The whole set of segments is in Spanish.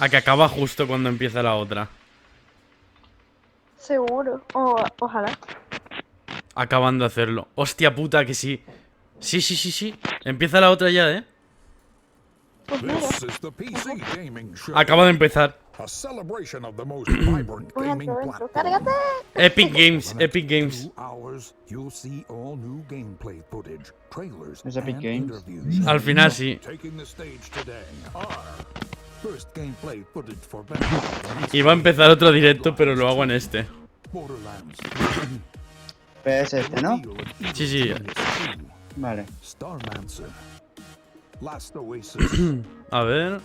A que acaba justo cuando empieza la otra. Seguro. Ojalá. Acaban de hacerlo. Hostia puta, que sí. Sí. Empieza la otra ya, ¿eh? Pues mira. Acaba de empezar. Pues dentro. ¡Cárgate! Epic Games, Epic Games. Es Epic Games. Al final sí. Iba a empezar otro directo, pero lo hago en este. Pero es este, ¿no? Sí. Vale. A ver.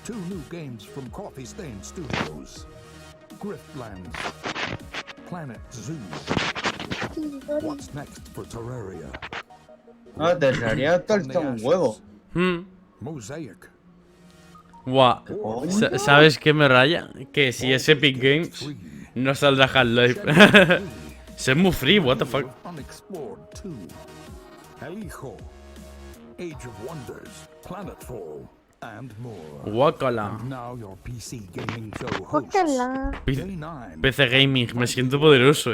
No, Terraria está un huevo. Guau. ¿Sabes qué me raya? Que si es Epic Games, no saldrá Half-Life. Es muy free, what the fuck. Guácala. Ojalá. PC Gaming, me siento poderoso,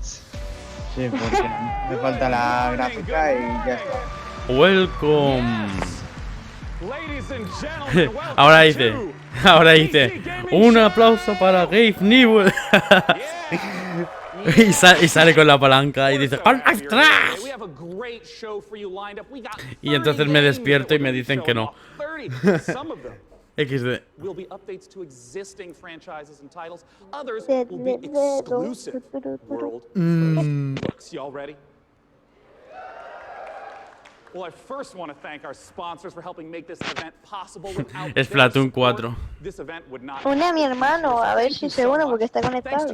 Sí, porque me falta la gráfica y ya está. Welcome. Ahora dice, un aplauso para Gabe Newell. y sale con la palanca y dice, "Half-Life 3". Y entonces me despierto y me dicen que no. XD. Splatoon 4. Une a mi hermano, a ver si se une porque está conectado.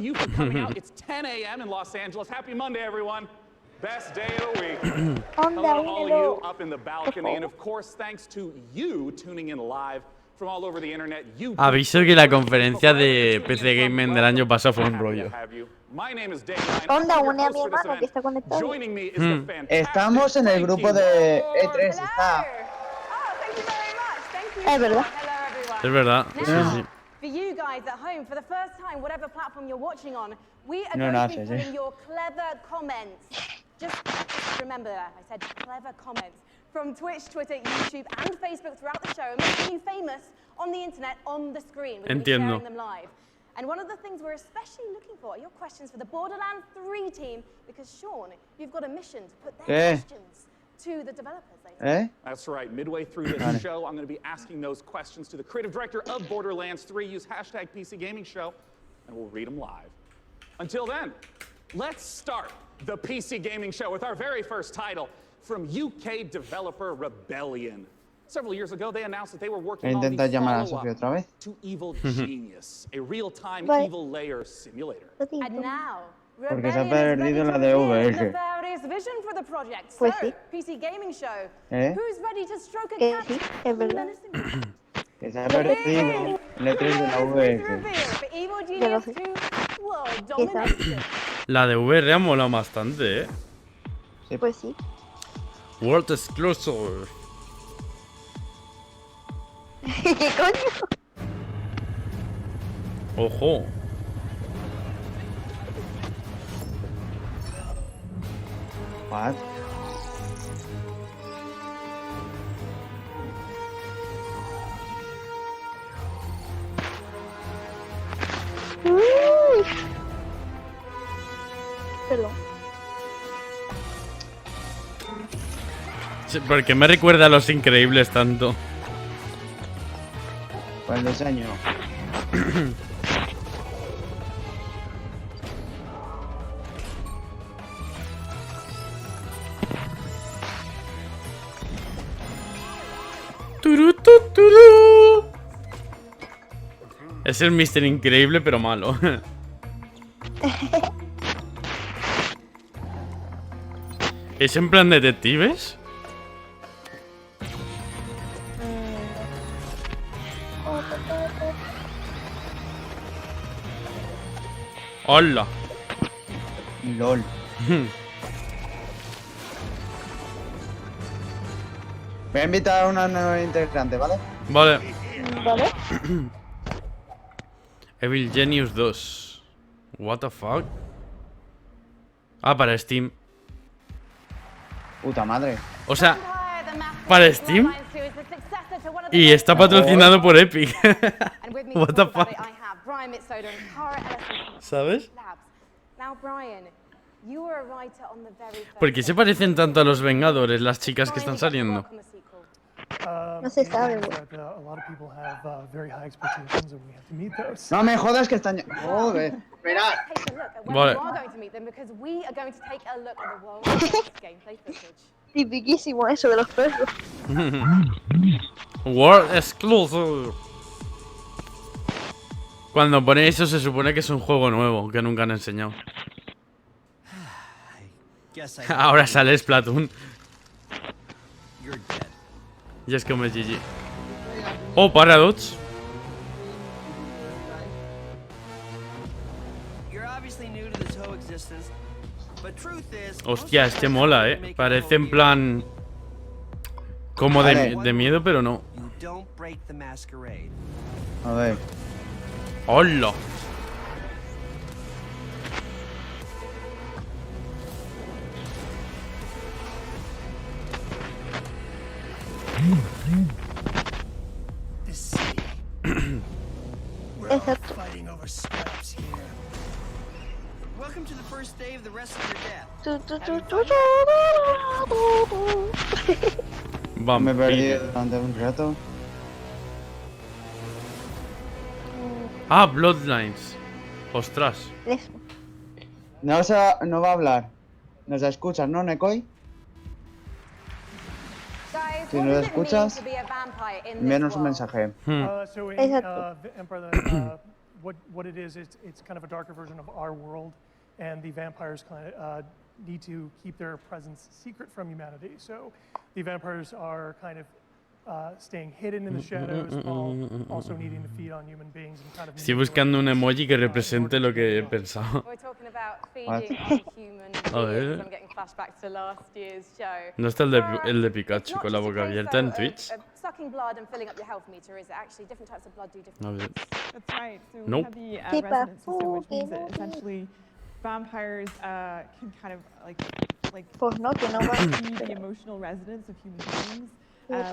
Best day of the week. Onda, Hello to all of you únelo. up in the balcony, and of course, thanks to you tuning in live from all over the internet. Aviso que la conferencia de PC Gaming del año pasado fue un rollo. Onda, une a mi hermano que está conectado. Estamos en el grupo de E3, está. Es verdad. Es verdad, sí. For you guys at home, for the first time, whatever platform you're watching on, we are No going to be naces, putting your clever comments. Just remember that I said clever comments from Twitch, Twitter, YouTube, and Facebook throughout the show, and making you famous on the internet on the screen. We're going to be sharing them live. And one of the things we're especially looking for are your questions for the Borderlands 3 team, because Sean, you've got a mission to put their questions to the developers. That's right. Midway through this show, I'm going to be asking those questions to the creative director of Borderlands 3. Use hashtag PC Gaming Show, and we'll read them live. Until then, let's start the PC Gaming Show with our very first title from UK developer Rebellion. Several years ago, they announced that they were working on the follow-up to Evil Genius, a real-time evil layer simulator. And now, Porque se ha perdido la de VR. Pues sí. PC Gaming Show. ¿Eh? Who's ready to stroke a Que cat? sí, es verdad. Que se ha perdido el E3 de la VR. Ya lo sé. Quizás. La de VR ha molado bastante, Pues sí. World Exclusive. ¿Qué coño? Ojo. What? Perdón. Sí, ¿por qué me recuerda a Los Increíbles tanto? Pues el diseño. Es el Mr. Increíble, pero malo. ¿Es en plan detectives? ¡Hola! LOL. Voy a invitar a una nueva integrante, ¿vale? Vale. ¿Vale? Evil Genius 2. What the fuck? Ah, para Steam. Puta madre. O sea, para Steam. Y está patrocinado por Epic. What the fuck? ¿Sabes? ¿Por qué se parecen tanto a los Vengadores las chicas que están saliendo? No se sabe, güey. No me jodas que están... Joder. Esperad. Vale. Tipiquísimo eso de los perros. World Exclusive. Cuando pone eso se supone que es un juego nuevo que nunca han enseñado. Ahora sale Splatoon. Y es como GG. Oh, Paradox. Hostia, este mola, Parece en plan... Como de miedo, pero no. A ver. ¡Hola! Exacto. Me perdí Vampiro. durante un rato. Ah, Bloodlines. Ostras. Eso. No va a hablar. Nos escuchas, ¿no, Nekoi? Si no lo escuchas, envíanos un mensaje. Exacto. What it is, it's kind of a darker version of our world, and the vampires kind of need to keep their presence secret from humanity. So the vampires are kind of staying hidden in the shadows while also needing to feed on human beings and kind of. Estoy buscando un emoji que represente lo que he pensado. We're talking about feeding on human A ver. beings. I'm getting flashbacks to last year's show. ¿No está el de Pikachu con la boca abierta en Twitch? Sucking blood and filling up your health meter is actually different types of blood do different A ver. things. That's right. So Nope. we have Keep the up. resonance system, which means that essentially vampires can kind of like Pues no, que no va. feed the emotional resonance of human beings, like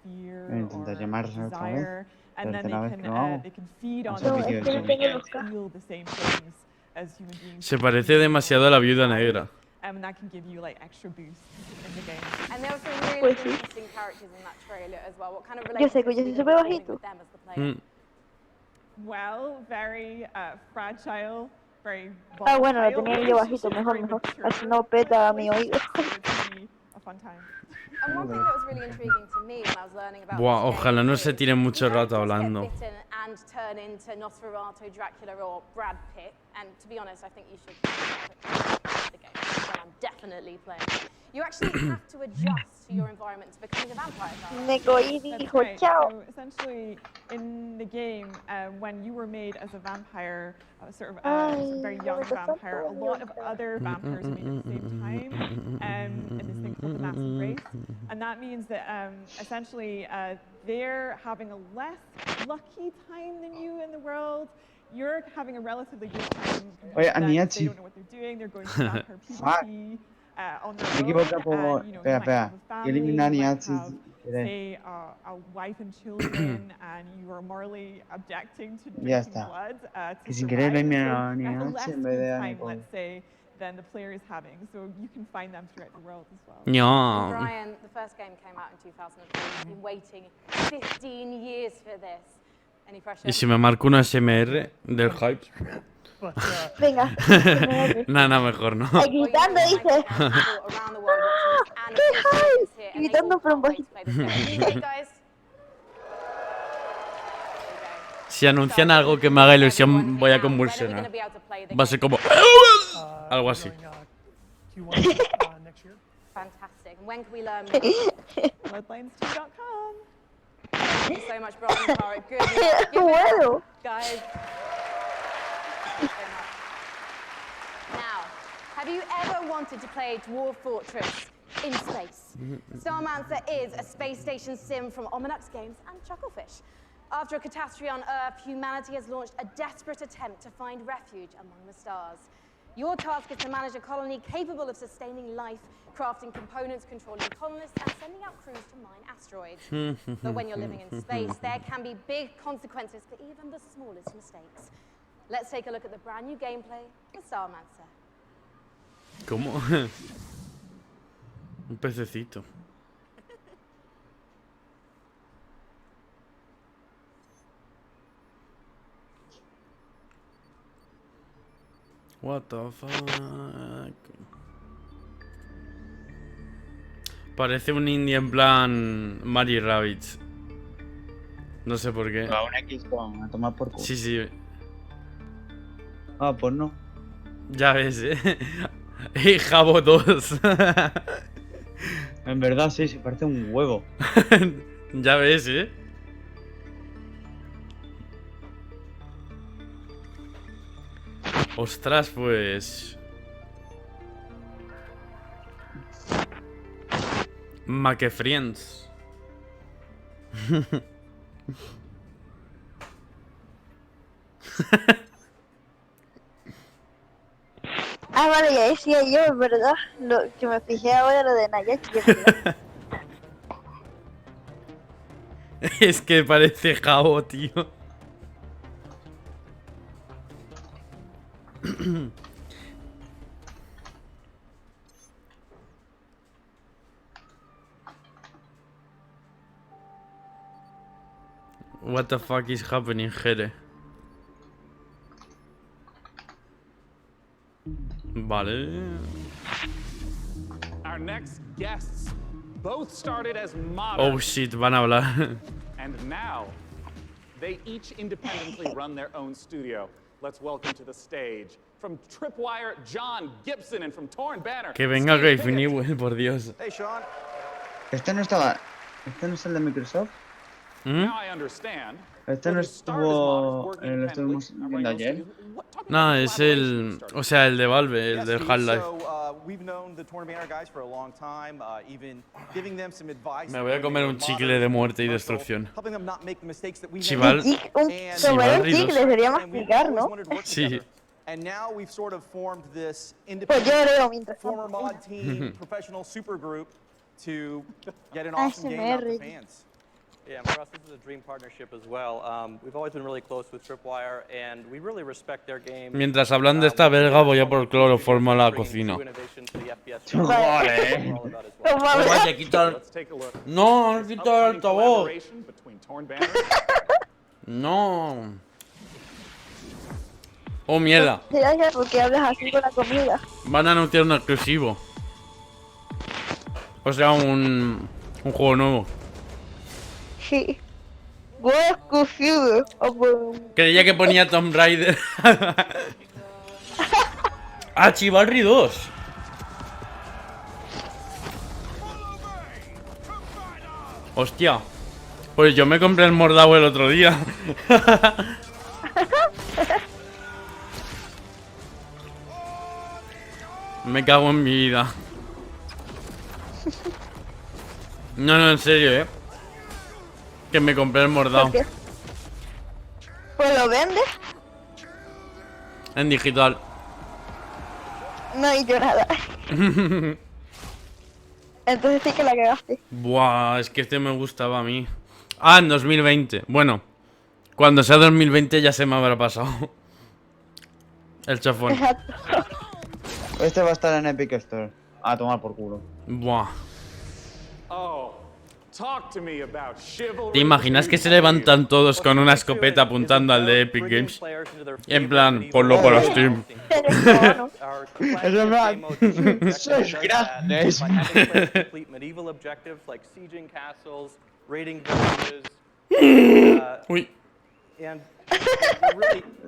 fear Intentar llamar or otra vez. desire, and then Tercera vez que lo hago. they can feed on No, those es que and tengo los feel the same things as human beings. Se parece demasiado a la viuda negra. And that can give you like extra boosts in the game. And there were some really Pues sí. interesting characters in that trailer as well. What kind of Yo sé que yo relationships soy were you súper forming bajito. with them as the player? Well, very fragile, very Ah, bueno, lo volatile tenía yo bajito, relationships, mejor, very mejor. mature Así no peta mi oído. So it's gonna be a fun time. And one thing that was really intriguing to me when I was learning about Buah, this ojalá game no se is tiren mucho you don't rato just get hablando. bitten and turn into Nosferatu, Dracula, or Brad Pitt. And to be honest, I think you should play the game. Well, I'm definitely playing. You actually have to adjust to your environment to becoming a vampire. Nekoi That's dijo right. chao. So essentially, in the game, when you were made as a vampire, sort of Ay, a very young me gusta vampire, a tanto. lot of other vampires are made at the same time in this thing called the MasterRace. And that means that essentially they're having a less lucky time than you in the world. You're having a relatively good time. Oye, They Aniachi. don't know what they're doing. They're going through vampire puberty. On their Me equivoco own, por... and, you Espera, might have espera. a family, Eliminar you might Aniachi. have, say, a wife and children, and you are morally objecting to Ya drinking está. blood to Que sin querer survive. eliminar So a that's a Aniachi less en vez de good a time, Nicole. let's say, than the player is having. So you can find them throughout the world as well. No. Brian, the first game came out in 2003. You've been waiting 15 years for this. Any pressure? ¿Y si me marco una SMR del hype? But Venga. Nada, mejor no. Ay, gritando, dice. ¡Qué hype! Gritando por un bajito. Si anuncian algo que me haga ilusión, voy a convulsionar. Va a ser como... Algo así. Q1 next year. Fantastic. When can we learn? Bloodlines2.com. Thank you so much, Brian. All right, good luck. Give it up, Bueno. guys. Thank you so much. Now, have you ever wanted to play Dwarf Fortress? in space. Starmancer is a space station sim from Ominux Games and Chucklefish. After a catastrophe on Earth, humanity has launched a desperate attempt to find refuge among the stars. Your task is to manage a colony capable of sustaining life, crafting components, controlling colonists, and sending out crews to mine asteroids. But when you're living in space, there can be big consequences for even the smallest mistakes. Let's take a look at the brand new gameplay with Starmancer. ¿Cómo? Un pececito. What the fuck. Parece un indie en plan Mary Rabbids. No sé por qué. Va, un X con a tomar por culo. Sí, sí. Ah, pues no. Ya ves, Y Jabo 2. En verdad sí, se parece un huevo. Ya ves, Ostras, pues... Maquefriends. Ah, vale, ya decía yo, ¿verdad? Lo que me fijé ahora lo de Nayaki, ¿verdad? Es que parece Jabo, tío. What the fuck is happening, Jere? Vale. Our next guests both started as modern. Oh shit, van a hablar. And now, they each independently run their own studio. Let's welcome to the stage, from Tripwire, John Gibson, and from Torn Banner, Que venga Steve Gabe Pickett. Newell, por Dios. Hey, Sean. Este no estaba. Este no es el de Microsoft. Now I understand. Este no estuvo. Lo estuvimos viendo ayer. No, es el... O sea, el de Valve, el del Half-Life. Me voy a comer un chicle de muerte y destrucción. Chival... Comer un chicle sería masticar, ¿no? Sí. Pues yo leo mientras former mod team, professional super group to get an awesome game out to fans. Yeah, for us, this is a dream partnership as well. We've always been really close with Tripwire, and we really respect their game. Mientras hablan de esta verga, voy a por cloroformo a la cocina. Vale. Vaya, quitar... No, no quitar el altavoz. No. Oh, mierda. Gracias porque hablas así con la comida. Van a anunciar un exclusivo. O sea, un juego nuevo. Sí. Exclusivo. Creía que ponía Tomb Raider. Ah, Chivalry 2. Hostia. Pues yo me compré el Mordao el otro día. Me cago en mi vida. No, en serio, que me compré el Mordao. ¿Pues lo vendes? En digital. No he dicho nada. Entonces sí que la cagaste. Buah, es que este me gustaba a mí. Ah, en 2020. Bueno, cuando sea 2020 ya se me habrá pasado. El chafón. Exacto. Este va a estar en Epic Store. A tomar por culo. Buah. Oh, talk to me about chivalry. ¿Te imaginas que se levantan todos con una escopeta apuntando al de Epic Games? En plan, ponlo para Steam. Es verdad. Sois grandes. Uy. And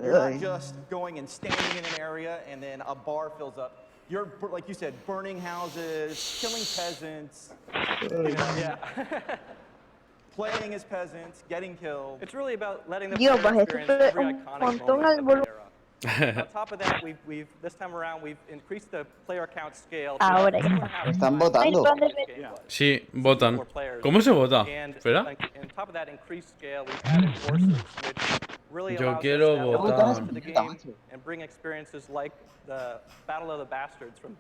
you're not just going and standing in an area and then a bar fills up. You're, like you said, burning houses, killing peasants. Yeah. Playing as peasants, getting killed. It's really about letting them Dios, player pues experience eso every fue un iconic montón moment al of the volumen. era. On top of that, this time around we've increased the player count scale. Ahora ya. Están votando. Sí, votan. ¿Cómo se vota? Espera. On top of that increased scale, we've added forces, which really Yo allows quiero us to add votar. more to the game and bring experiences like the Battle of the Bastards from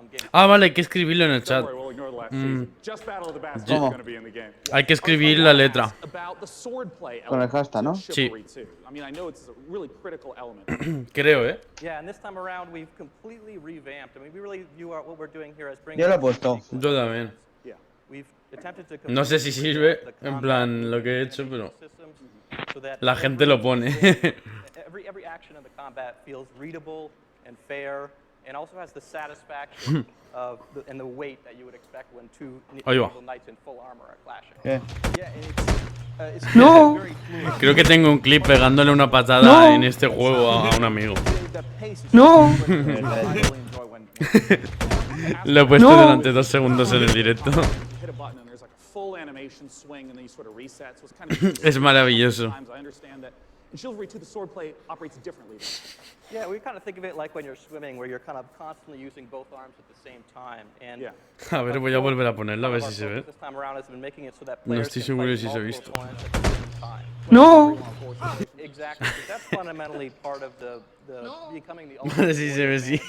Game. Ah, vale, hay que escribirlo en el chat. Don't worry, we'll ignore the last season. Just Battle of the Bastards is ¿Cómo? going to be in the game. Hay que escribir la letra. About the swordplay Con el element hashtag, ¿no? of Chivalry 2. I mean, I know it's a really critical element. Creo, ¿eh? Yeah, and this time around we've completely revamped. I mean, we really view what we're doing here as bringing. Yo lo he puesto. Yo también. Yeah. We've attempted to No sé si sirve, en plan, lo que he hecho, pero la gente lo pone. Every action of the combat feels readable and fair, and also has the satisfaction of and the weight that you would expect when two medieval knights in full armor are clashing. ¿Qué? ¡No! Creo que tengo un clip pegándole una patada en este juego a un amigo. ¡No! Lo he puesto durante 2 segundos en el directo. Es maravilloso. In Chivalry 2, the swordplay operates differently. Yeah, we kind of think of it like when you're swimming, where you're kind of constantly using both arms at the same time. And a ver, voy a volver a ponerlo, a ver si se ve. No estoy seguro si se ha visto. ¡No! Exactly. That's fundamentally part of the becoming the ultimate Sí se ve, sí.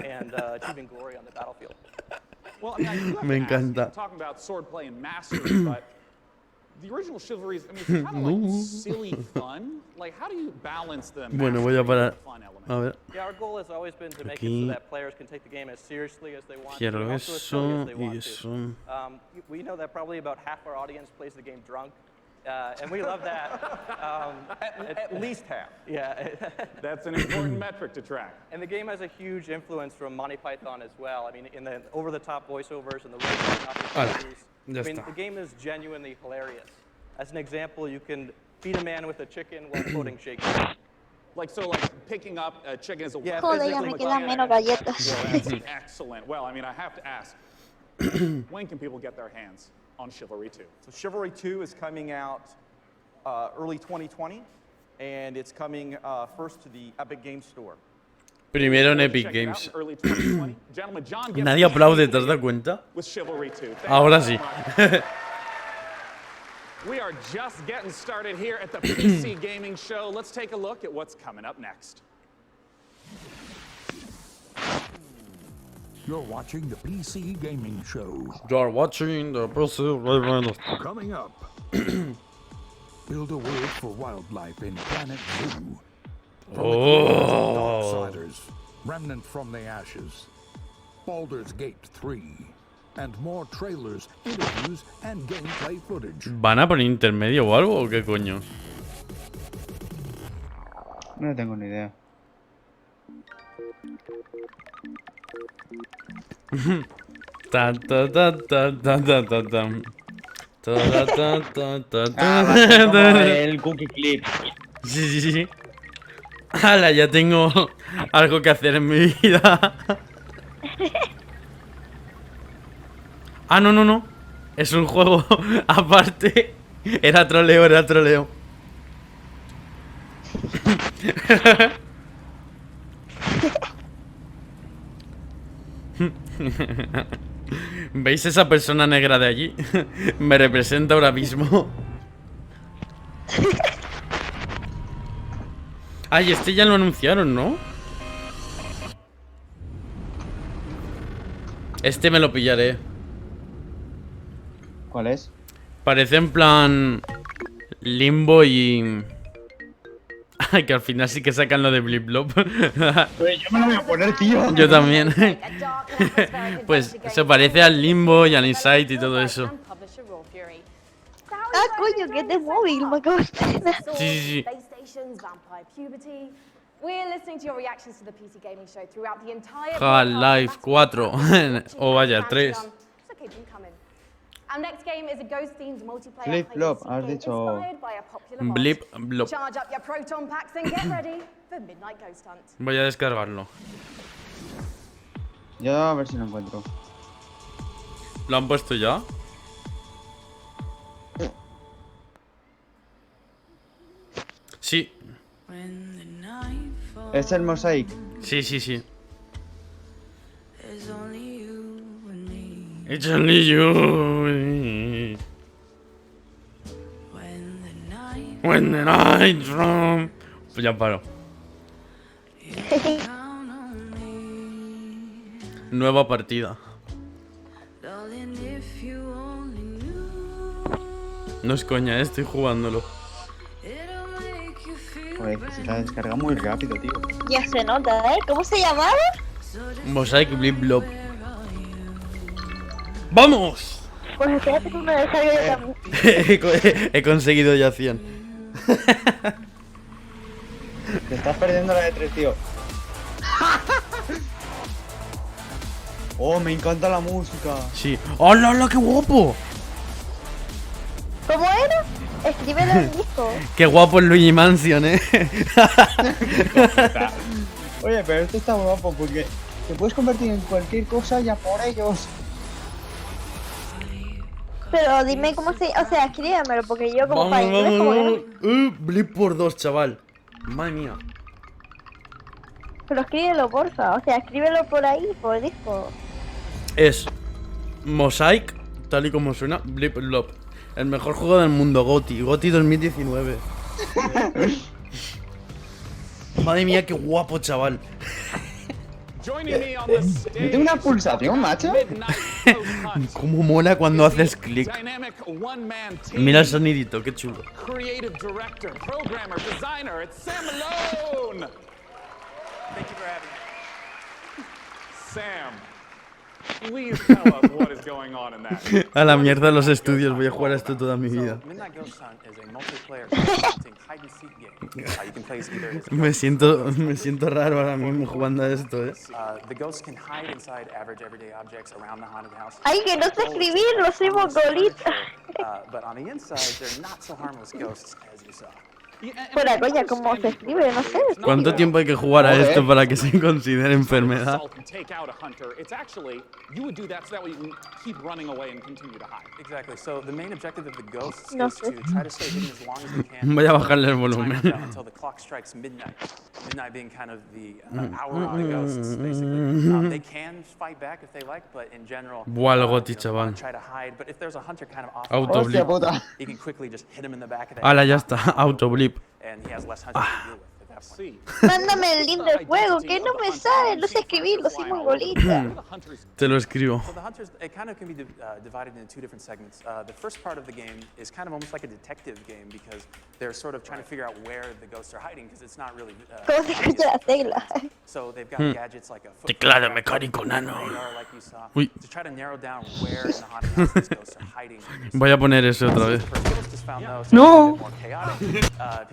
and achieving glory on the battlefield. Well, I mean, Me encanta. Talking about swordplay and mastery, but the original Chivalry, I mean, it's kind of like silly fun. Like, how do you balance the Bueno, voy a parar. A ver. Yeah, our goal has always been to make it so that players can take the game as seriously as they want to, Quiero and also as silly as eso they y want eso. to. We know that probably about half our audience plays the game drunk. And we love that. At least half. Yeah. That's an important metric to track. And the game has a huge influence from Monty Python as well. I mean, in the over-the-top voiceovers and the way the game is genuinely hilarious. As an example, you can feed a man with a chicken while quoting Shakespeare. Like, so, like, picking up a chicken is a yeah, Joder, ya me quedan menos galletas. Well, that's excellent. Well, I mean, I have to ask, when can people get their hands on Chivalry 2? So Chivalry 2 is coming out early 2020, and it's coming first to the Epic Games Store. Primero en Epic Games. Nadie aplaude, ¿te has dado cuenta? Ahora sí. We are just getting started here at the PC Gaming Show. Let's take a look at what's coming up next. You're watching the PC Gaming Show. You're watching the PC. Coming up, build a world for wildlife in Planet Zoo. Outsiders, Remnant from the Ashes, Baldur's Gate 3, and more trailers, interviews, and gameplay footage. ¿Van a poner intermedio o algo o qué coño? No tengo ni idea. Ta ta ta ta ta ta ta ta. Ta ta ta ta ta. El cookie clip. Sí, sí, sí. ¡Hala! Ya tengo algo que hacer en mi vida. Ah, no, no, no. Es un juego aparte. Era troleo, era troleo. ¿Veis esa persona negra de allí? Me representa ahora mismo. Ay, este ya lo anunciaron, ¿no? Este me lo pillaré. ¿Cuál es? Parece en plan Limbo y... que al final sí que sacan lo de Blip Blop. Pues yo me lo voy a poner, tío. Yo también. Pues se parece al Limbo y al Insight y todo eso. Ah, coño, que es de móvil, me acabo de enterar. Sí, sí, sí. Half-Life 4. O vaya, 3. Our next game is a ghost-themed multiplayer Blip Blop, has dicho. Blip Blop. Charge up your proton packs and get ready for Midnight Ghost Hunt. Voy a descargarlo. Yo a ver si lo encuentro. ¿Lo han puesto ya? Sí. Es el mosaic. Sí, sí, sí. It's only you. When the night from. Pues ya paro. Nueva partida. No es coña, estoy jugándolo. Joder, que se la descarga muy rápido, tío. Ya se nota, ¿eh? ¿Cómo se llamaba? Mosaic Blip Blob. ¡Vamos! Pues espérate que me descargue yo también. He conseguido ya 100. Te estás perdiendo la de 3, tío. Oh, me encanta la música. Sí. ¡Hola, hola, qué guapo! ¿Cómo era? Escríbelo en disco. Qué guapo el Luigi Mansion, Oye, pero esto está guapo porque te puedes convertir en cualquier cosa ya por ellos. Pero dime cómo se... O sea, escríbemelo porque yo como para inglés como que no... Blip por 2, chaval. Madre mía. Pero escríbelo, porfa. O sea, escríbelo por ahí, por disco. Es Mosaic, tal y como suena, Blip Blob. El mejor juego del mundo, GOTY 2019. Madre mía, qué guapo, chaval. ¿Tiene una pulsación, macho? Cómo mola cuando haces clic. Mira el sonidito, qué chulo. Creative director, programmer, designer, it's Sam Malone! Thank you for having me. Sam, please tell us what is going on in that. A la mierda los estudios, voy a jugar a esto toda mi vida. Midnight Ghost Hunt is a multiplayer hunting hide and seek game. You can play as either as a Me siento raro ahora mismo jugando a esto, the ghosts can hide inside average everyday objects around the haunted house. Ay, que no sé escribir, no soy mongolita. But on the inside, they're not so harmless ghosts as you saw. Fuera coña, ¿cómo se escribe? No sé. ¿Cuánto tiempo hay que jugar a esto para que se considere enfermedad? Exactly. So the main objective of the ghosts is to try to stay hidden as long as they can. Voy a bajarle el volumen. Until the clock strikes midnight. Midnight being kind of the hour of the ghosts, basically. They can fight back if they like, but in general, Buah, el GOTY, chaval. try to hide. But if there's a hunter kind of off, Autoblip. you can quickly just hit him in the back of the Hala, ya está. Autoblip. and he has less hunting to deal with at that point. Mándame el link del juego, que no me sale, no sé escribirlo, soy mongolita. Te lo escribo. So the hunters, it kind of can be divided into two different segments. The first part of the game is kind of almost like a detective game because they're sort of trying to figure out where the ghosts are hiding because it's not really. ¿Cómo se escucha la tecla? So they've got gadgets like a Teclado mecánico nano. radar, like you saw, Uy. to try to narrow down where in the haunted house these ghosts are hiding. Voy a poner eso otra vez. The ghost is found though, so No. it's a bit more chaotic.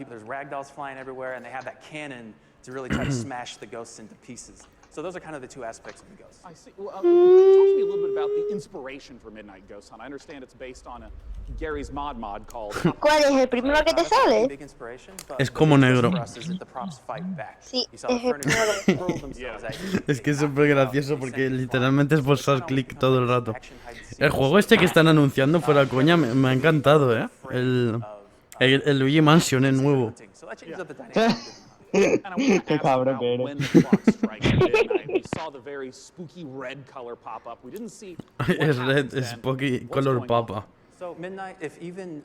There's ragdolls flying everywhere, and they have that cannon to really try to smash the ghosts into pieces. So those are kind of the two aspects of the ghosts. I see. Well, talk to me a little bit about the inspiration for Midnight Ghost Hunt. I understand it's based on a Gary's mod called. ¿Cuál es el primero que te sale? Big inspiration, but Es como negro. for us is that the props fight back. Sí, You saw the es el primero furniture que me hurl themselves at you. Es que es súper gracioso porque literalmente es pulsar clic todo el rato. El juego este que están anunciando fuera coña me ha encantado, el Luigi Mansion es nuevo. So that changes up the dynamic. Qué cabrón que When eres. the clock strikes midnight, we saw the very spooky red color pop up. We didn't see. what Es happens red, then, spooky, what's color going on. papa. So midnight, if even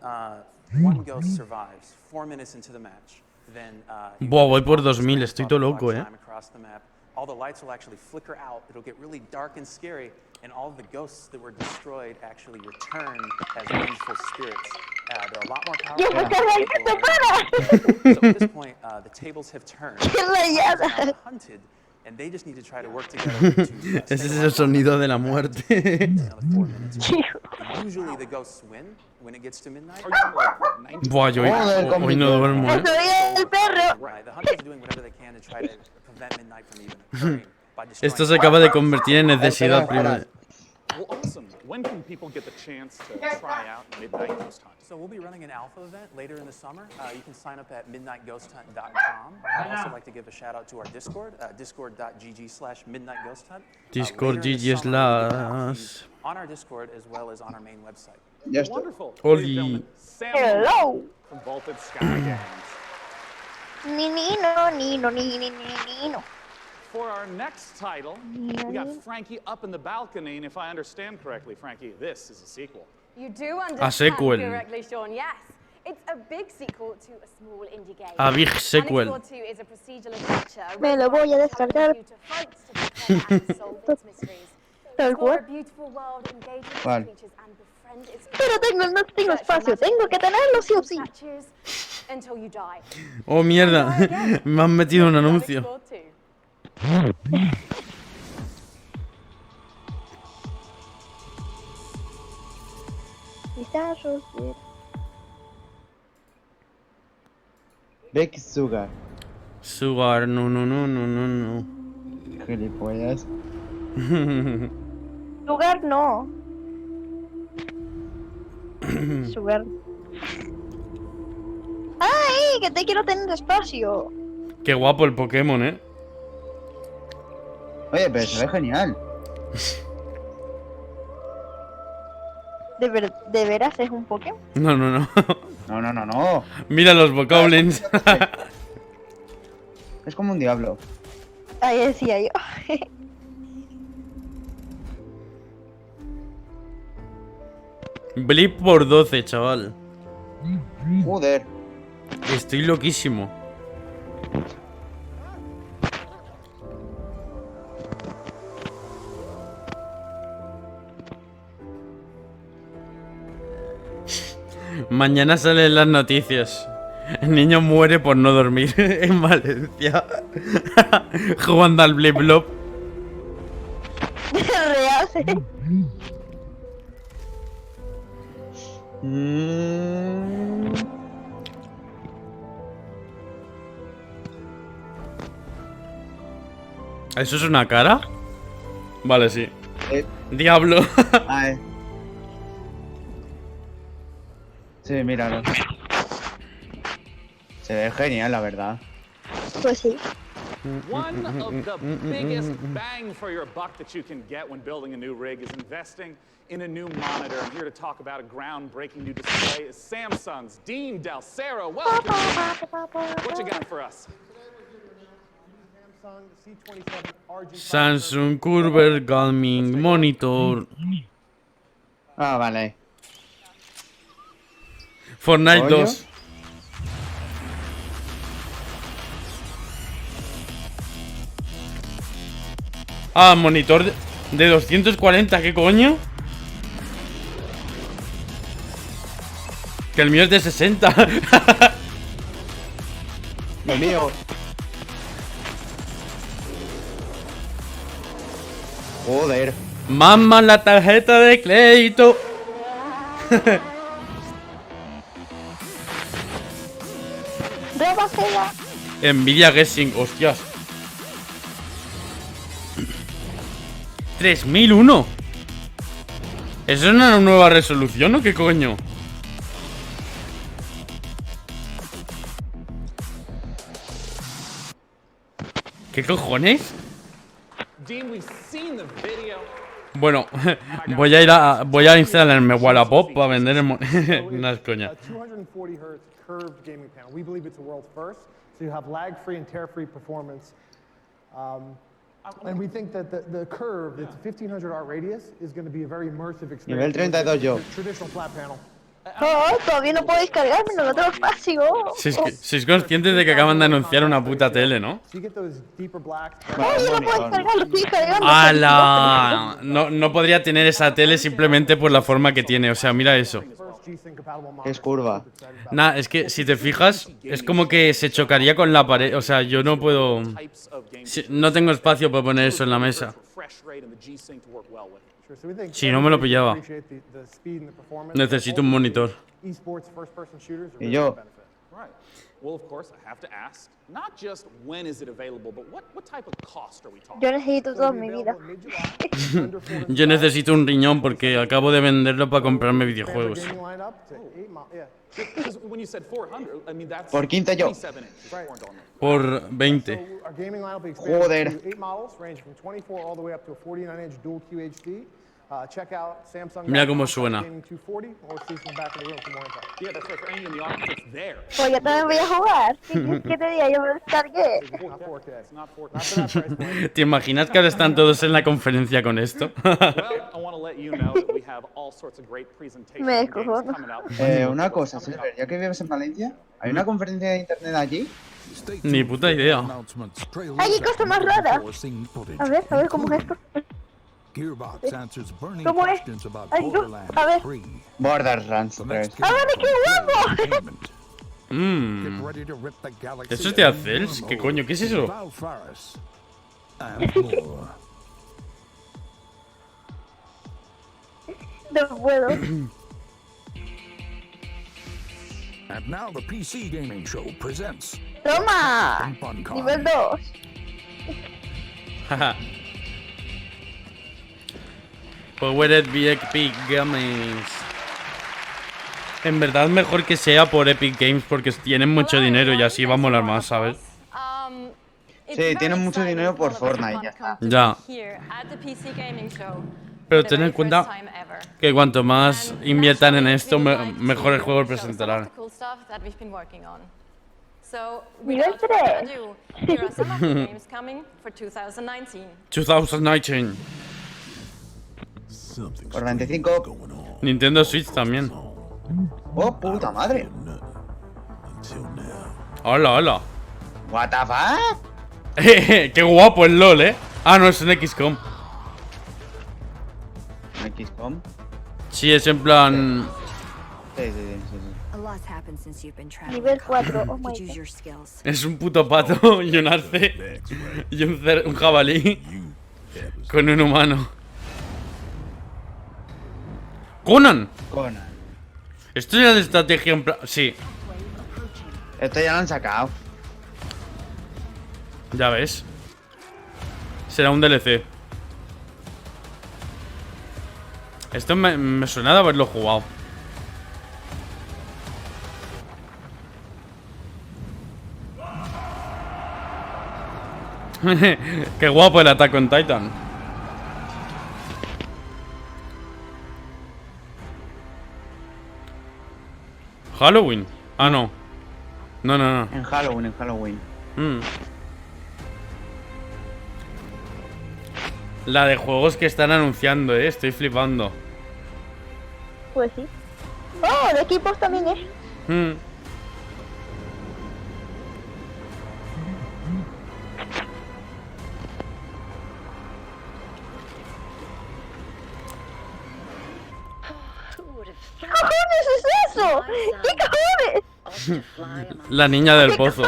one ghost survives 4 minutes into the match, then you Buah, can voy por just 2000, estoy todo loco, time across the map. All the lights will actually flicker out. It'll get really dark and scary, and all of the ghosts that were destroyed actually return as vengeful spirits. They're a lot more powerful. ¡Yo me estás rayando, para! So at this point, the tables have turned. ¡Qué rayada! Hunted, and they just need to try to work together to Ese es el sonido de la muerte. another 4 minutes. Usually the ghosts win when it gets to midnight. Buah, yo hoy no duermo, ¡Soy el perro! Right, the hunters are doing whatever they can to try to prevent midnight from even occurring by destroying. Esto se acaba de convertir en necesidad primaria. Well, awesome. When can people get the chance to try out Midnight Ghost Hunt? So we'll be running an alpha event later in the summer. You can sign up at midnightghosthunt.com. I'd also like to give a shout out to our Discord, discord.gg/midnightghosthunt. Discord GG/ on our Discord as well as on our main website. Ya está. Wonderful. Oli. Ladies and gentlemen, Sam Hello! from Vaulted Sky Games. Nino. For our next title, we got Frankie up in the balcony, and if I understand correctly, Frankie, this is a sequel. You do understand correctly, Sean, yes. It's a big sequel to a small indie game. A big sequel. Onyx 2 is a procedural adventure. Me lo voy a descargar. Tal cual. Pero no tengo espacio, tengo que tenerlo sí o sí. Oh, mierda. Me han metido un anuncio. Beck Sugar. Sugar, no. Gilipollas. Sugar no. Sugar. ¡Ay! Que te quiero tener espacio. Qué guapo el Pokémon, Oye, pero se ve genial. ¿De veras es un Pokémon? No. No. Mira los Bokoblins. Es como un diablo. Ahí decía yo. Blip por 12, chaval. Joder. Estoy loquísimo. Mañana salen las noticias. El niño muere por no dormir en Valencia. Jugando al Blip Blop. Real, sí. ¿Eso es una cara? Vale, sí. Diablo. Sí, míralo. Se ve genial, la verdad. Pues sí. One of the biggest bang for your buck that you can get when building a new rig is investing in a new monitor. And here to talk about a groundbreaking new display is Samsung's Dean Dalcero. Welcome. What you got for us? Samsung Curve Gaming Monitor. Ah, vale. Fortnite 2. Ah, monitor de 240, ¿qué coño? Que el mío es de 60. El mío. Joder. Mamá, la tarjeta de crédito. Nvidia Guessing, hostias. 3001. ¿Eso es una nueva resolución o qué coño? ¿Qué cojones? Bueno, voy a instalarme Wallapop para vender el no es coña. 240 Hz curved gaming panel. We believe it's a world first, so you have lag-free and tear-free performance. And we think that the curve, that's 1500 art radius, is going to be a very immersive experience. Nivel 32 yo. Traditional flat panel. Oh, todavía no puedo descargarme, no tengo espacio. Sois conscientes de que acaban de anunciar una puta tele, ¿no? Oh, yo no puedo descargarlo, estoy descargando. ¡Hala! No podría tener esa tele simplemente por la forma que tiene. O sea, mira eso. Es curva. Nah, es que si te fijas, es como que se chocaría con la pared. O sea, yo no puedo... No tengo espacio para poner eso en la mesa. Si no me lo pillaba. Necesito un monitor. Y yo. Yo necesito todo en mi vida. Yo necesito un riñón porque acabo de venderlo para comprarme videojuegos. Por 15 yo. Por 20. Joder. check out Samsung. Mira cómo suena. Pues yo también voy a jugar. ¿Qué te diga? Yo me lo descargué. ¿Te imaginas que ahora están todos en la conferencia con esto? Me descojono. Una cosa, Silver, ya que vives en Valencia, ¿hay una conferencia de internet allí? Ni puta idea. Hay cosas más raras. A ver cómo es esto. ¿Cómo es? Ay, no, a ver. Borderlands 3. ¡Ah, vale, qué guapo! ¿Eso es de Accels? ¿Qué coño? ¿Qué es eso? No puedo. And now the PC Gaming Show presents. ¡Toma! Nivel 2. Powered by Epic Games. En verdad es mejor que sea por Epic Games porque tienen mucho dinero y así va a molar más, ¿sabes? Sí, tienen mucho dinero por Fortnite, ya está. Ya. Pero ten en cuenta que cuanto más inviertan en esto, mejor el juego presentarán. Nivel 3. 2019. Por 25. Nintendo Switch también. Oh, puta madre. Hola, hola. What the fuck? Qué guapo el LOL, Ah, no, es un XCOM. ¿XCOM? Sí, es en plan... Sí. Nivel 4. Oh my God. Es un puto pato y un arce y un jabalí con un humano. ¡Conan! Esto ya es de estrategia en plan... Sí. Esto ya lo han sacado. Ya ves. Será un DLC. Esto me suena de haberlo jugado. Qué guapo el Attack on Titan. Halloween. Ah, no. No. En Halloween. La de juegos que están anunciando, estoy flipando. Pues sí. Oh, de equipos también es. ¿Qué cojones es eso? ¿Qué cojones? La niña del pozo.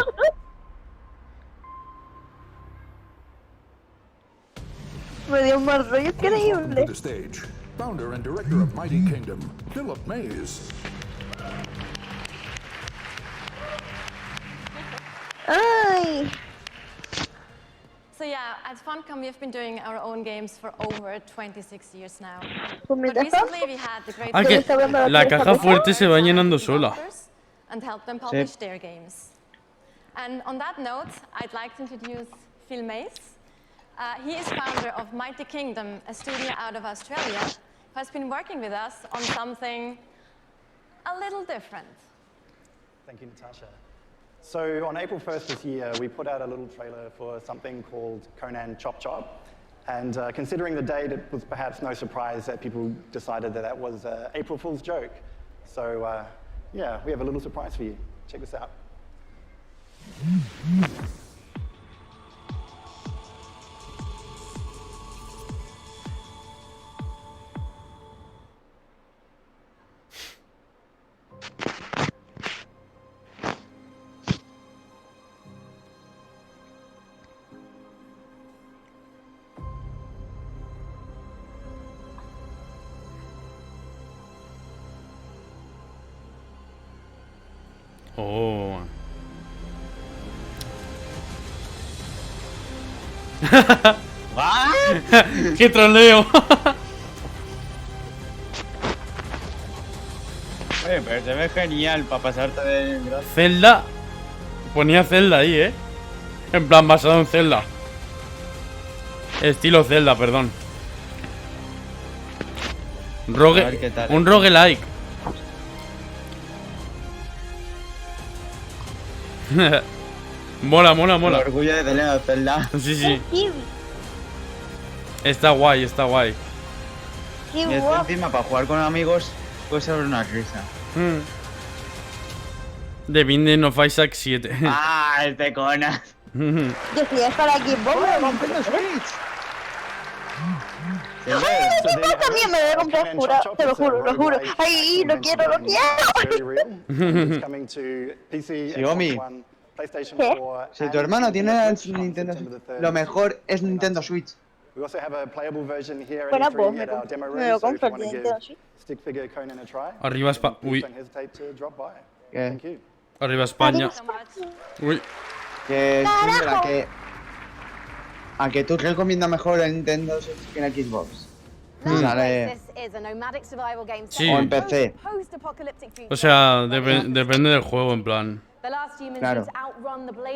Me dio un mal rollo increíble. The stage, founder and director of Mighty Kingdom, Philip Mays. Ay. So yeah, at Funcom we've been doing our own games for over 26 years now. Pues But recently we had the great Que la caja fuerte se va llenando sola. and help them publish their games. And on that note, I'd like to introduce Phil Mays. He is founder of Mighty Kingdom, a studio out of Australia, who has been working with us on something a little different. Thank you, Natasha. So on April 1st this year, we put out a little trailer for something called Conan Chop Chop. And considering the date, it was perhaps no surprise that people decided that that was an April Fool's joke. So yeah, we have a little surprise for you. Check this out. Oh. ¡Qué troleo! Oye, pero se ve genial para pasarte de... Zelda. Ponía Zelda ahí, En plan, basado en Zelda. Estilo Zelda, perdón. ver qué tal. Un roguelike. Mola. El orgullo de tener a Zelda. Sí. Está guay. Qué Y esto guapo. encima para jugar con amigos puede ser una risa. The Binding of Isaac 7. Ah, el Tecona. Yo si es para Xbox, me lo compro. Yo también me voy a comprar, te lo juro. Ay, lo quiero. Xiaomi, si tu hermano tiene el Nintendo Switch, lo mejor es Nintendo Switch. Bueno, pues me lo compro el Nintendo Switch. Arriba España. Uy. ¿Qué? Arriba España. Uy. Que a que tú recomiendas mejor el Nintendo Switch que el Xbox. Sale. Sí. O en PC. O sea, depende del juego, en plan. Claro.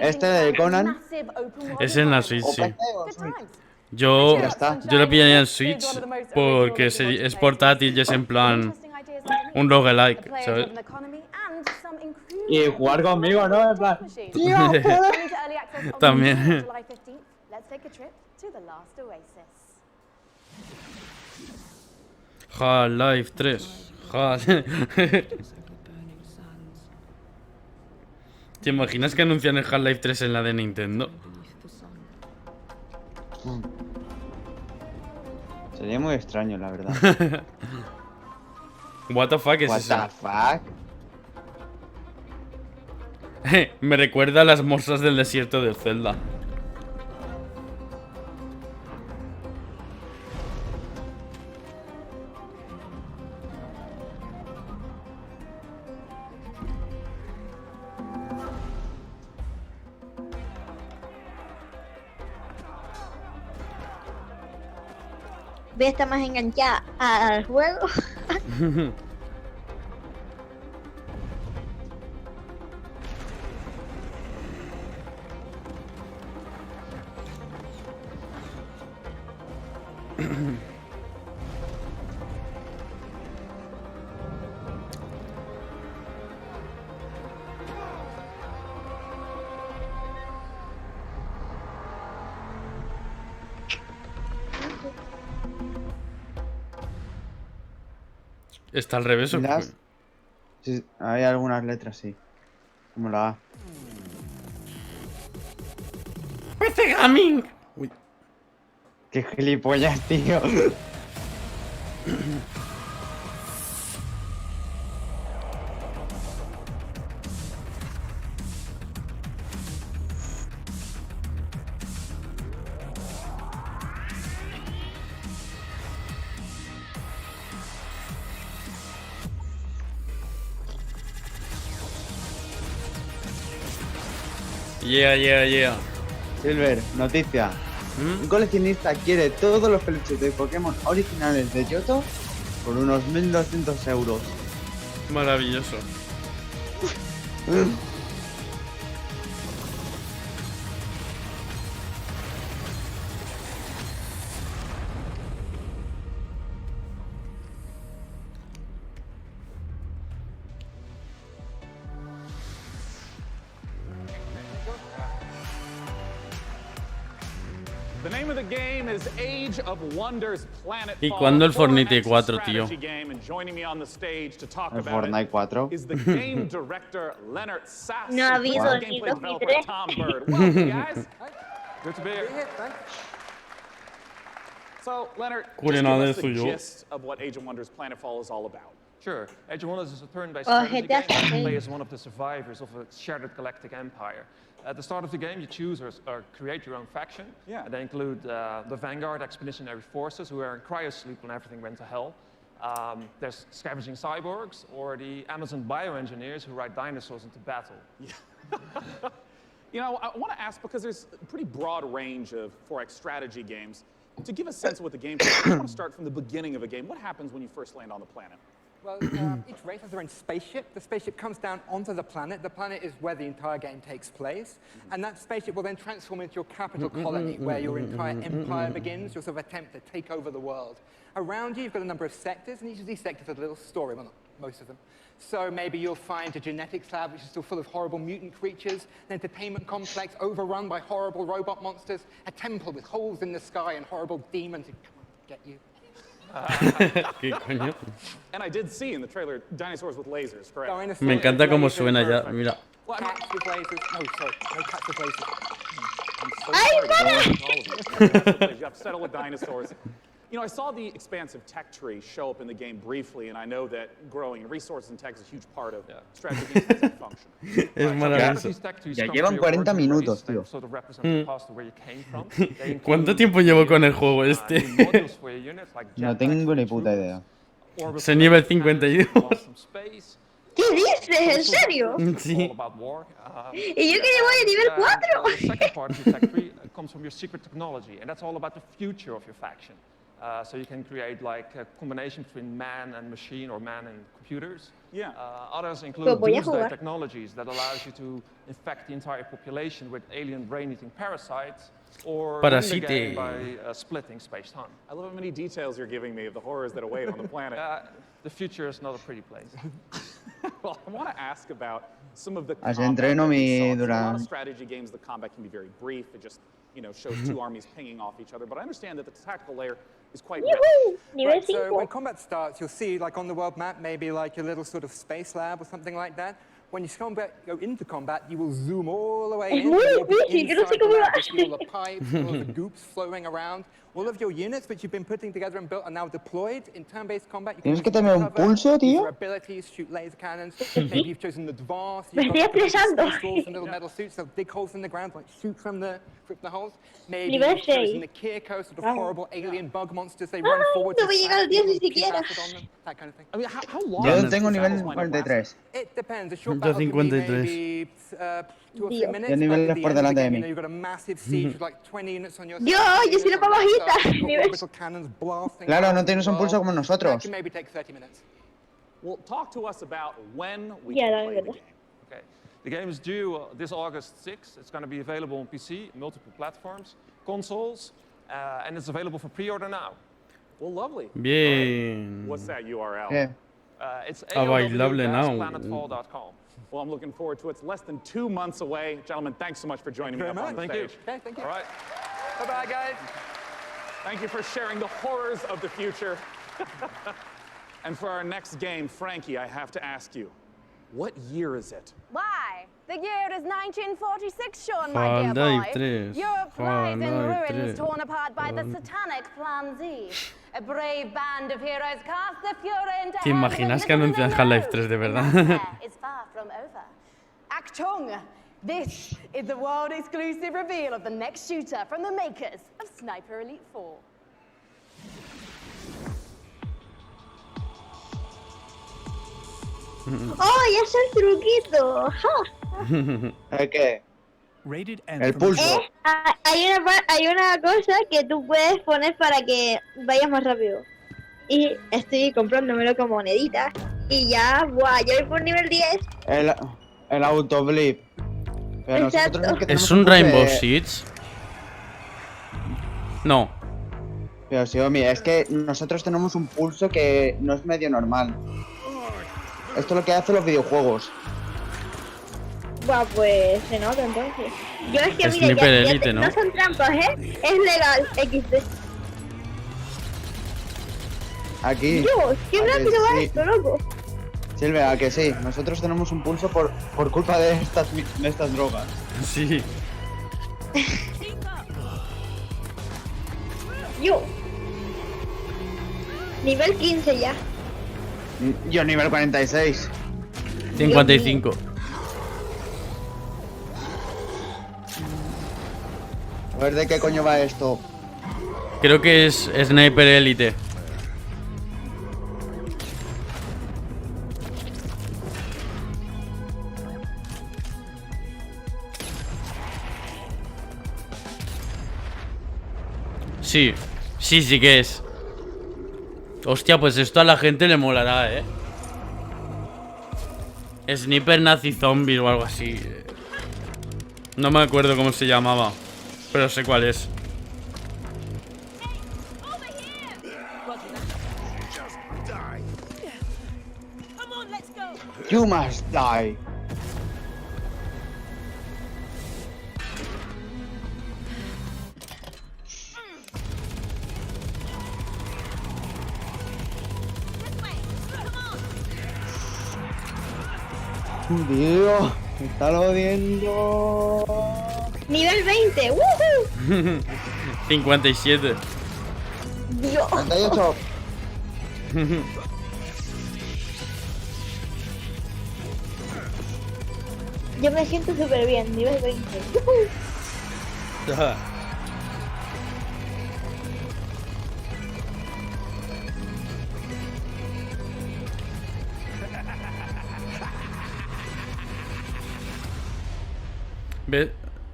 Este de Conan Es en la Switch, o sí. PC o Switch. Yo Ya está. lo pillaría en Switch porque es portátil y es en plan un roguelike, ¿sabes? Y jugar conmigo, ¿no? En plan. También. Half-Life 3. ¿Te imaginas que anuncian el Half-Life 3 en la de Nintendo? Sería muy extraño, la verdad. What the fuck es What eso? the fuck? Me recuerda a las morsas del desierto de Zelda. Voy a estar más enganchada al juego. ¿Está al revés o qué? Sí, hay algunas letras, sí. Como la A. ¡PC Gaming! Uy. ¡Qué gilipollas, tío! Yeah. Silver, noticia. Un coleccionista quiere todos los peluches de Pokémon originales de Yoto por unos 1.200 euros. Maravilloso. The name of the game is Age of Wonders Planet ¿Y cuándo el Fortnite 4, tío? El Fortnite 4. is the game director Leonard Sass. No ha habido and ni gameplay dos ni developer tres. Tom Bird. Welcome, guys. Good to be here. So, Leonard, just give Culinada us the suyo. gist of what Age of Wonders Planetfall is all about. Sure. Age of Wonders is a turn-based Oh, strategy that's game. You great. play as one of the survivors of a shattered galactic empire. At the start of the game, you choose or create your own faction. Yeah. And they include the Vanguard Expeditionary Forces, who are in cryosleep when everything went to hell. There's scavenging cyborgs, or the Amazon bioengineers who ride dinosaurs into battle. You know, I want to ask, because there's a pretty broad range of 4X strategy games, to give a sense of what the game is, I just want to start from the beginning of a game. What happens when you first land on the planet? Well, each race has their own spaceship. The spaceship comes down onto the planet. The planet is where the entire game takes place. And that spaceship will then transform into your capital colony, where your entire empire begins, your sort of attempt to take over the world. Around you, you've got a number of sectors, and each of these sectors has a little story. Well, not most of them. So maybe you'll find a genetics lab, which is still full of horrible mutant creatures, an entertainment complex overrun by horrible robot monsters, a temple with holes in the sky and horrible demons who come and get you. ¿Qué coño? And I did see in the trailer dinosaurs with lasers, correct? Me encanta cómo suena ya, mira. Cats with lasers. No, sorry, no cats with lasers. You have to settle with dinosaurs. You know, I saw the expansive tech tree show up in the game briefly, and I know that growing resources and tech is a huge part of strategy as a function. Es maravilloso. Ya llevan 40 minutos, tío. ¿Cuánto tiempo llevo con el juego este? No tengo ni puta idea. Soy nivel 52. ¿Qué dices? ¿En serio? Sí. Y yo que llevo a nivel 4. The second part of your tech tree comes from your secret technology, and that's all about the future of your faction. So you can create like a combination between man and machine or man and computers. Yeah. Others include doomsday technologies that allows you to infect the entire population with alien brain-eating parasites, or win the game by splitting space-time. I love how many details you're giving me of the horrors that await on the planet. The future is not a pretty place. Well, I want to ask about some of the Así combat. entreno mi A lot Durán. of strategy games, the combat can be very brief. It just, you know, shows two armies pinging off each other. But I understand that the tactical layer is quite rich. Right, so when combat starts, you'll see, like on the world map, maybe like a little sort of space lab or something like that. When you go into combat, you will zoom all the way in. You'll be inside the lab, you see all the pipes, all the goops flowing around. All of your units, which you've been putting together and built, are now deployed in turn-based combat. Tienes que tener un pulso, tío. Your abilities, shoot laser cannons. Maybe you've chosen the advanced. Me estoy estresando. Space and little metal suits, they'll dig holes in the ground, like shoot from the holes. Maybe Nivel you've chosen 6. the Kirko, sort of horrible alien bug monsters. They run forward. No voy a llegar al 10 ni siquiera. That kind of thing. I mean, how long? Yo tengo nivel 43. It depends. A short Yo battle could be 53. maybe 2 or 3 minutes. Yo niveles por delante de mí. You've got a massive siege with like 20 units on your side. Yo soy la más bajita. Cannons blasting. Claro, no tienes un pulso como That nosotros. can maybe take 30 minutes. Well, talk to us about when we Yeah, can play the game. Okay. The game is due this August 6th. It's going to be available on PC, multiple platforms, consoles, and it's available for pre-order now. Well, lovely. Bien. What's that URL? ¿Qué? It's bailable now. planetfall.com. Well, I'm looking forward to it. It's less than 2 months away. Gentlemen, thanks so much for joining me up on the Thank stage. you. Okay, thank you. All right. Bye-bye, guys. Thank you for sharing the horrors of the future. And for our next game, Frankie, I have to ask you, what year is it? Why? The year is 1946, Sean, my dear boy. Europe lies in ruins torn apart by the satanic Plan Z. A brave band of heroes cast the Fuhrer into ¿Te imaginas que anuncian Half-Life 3 de verdad? It's far from over. Achtung! This is the world-exclusive reveal of the next shooter from the makers of Sniper Elite 4. ¡Oh, ya sé el truquito! ¿El qué? El pulso. Hay una cosa que tú puedes poner para que vayas más rápido. Y estoy comprándomelo con moneditas. Y ya, ¡buah! Ya voy por nivel 10. El autoblip. Pero Exacto. nosotros que ¿Es tenemos un pulso Rainbow de- Six? No. Pero sí, Omi, es que nosotros tenemos un pulso que no es medio normal. Esto es lo que hacen los videojuegos. Buah, pues se nota entonces. Yo es que Es mira, Sniper Elite, ¿no? no son trampas, ¿eh? Es legal, XD. Aquí. Dios, qué ¿a que rápido va sí? esto, loco. Silvia, ¿a que sí? Nosotros tenemos un pulso por culpa de estas drogas. Sí. Yo. Nivel 15 ya. Yo nivel 46. 55. A ver de qué coño va esto. Creo que es Sniper Elite. Sí, sí que es. Hostia, pues esto a la gente le molará, ¿eh? Sniper Nazi Zombie o algo así. No me acuerdo cómo se llamaba, pero sé cuál es. You must die. Dios, me está jodiendo. Nivel 20, ¡woohoo! 57. Dios. 38. Yo me siento súper bien, nivel 20. ¿Ves?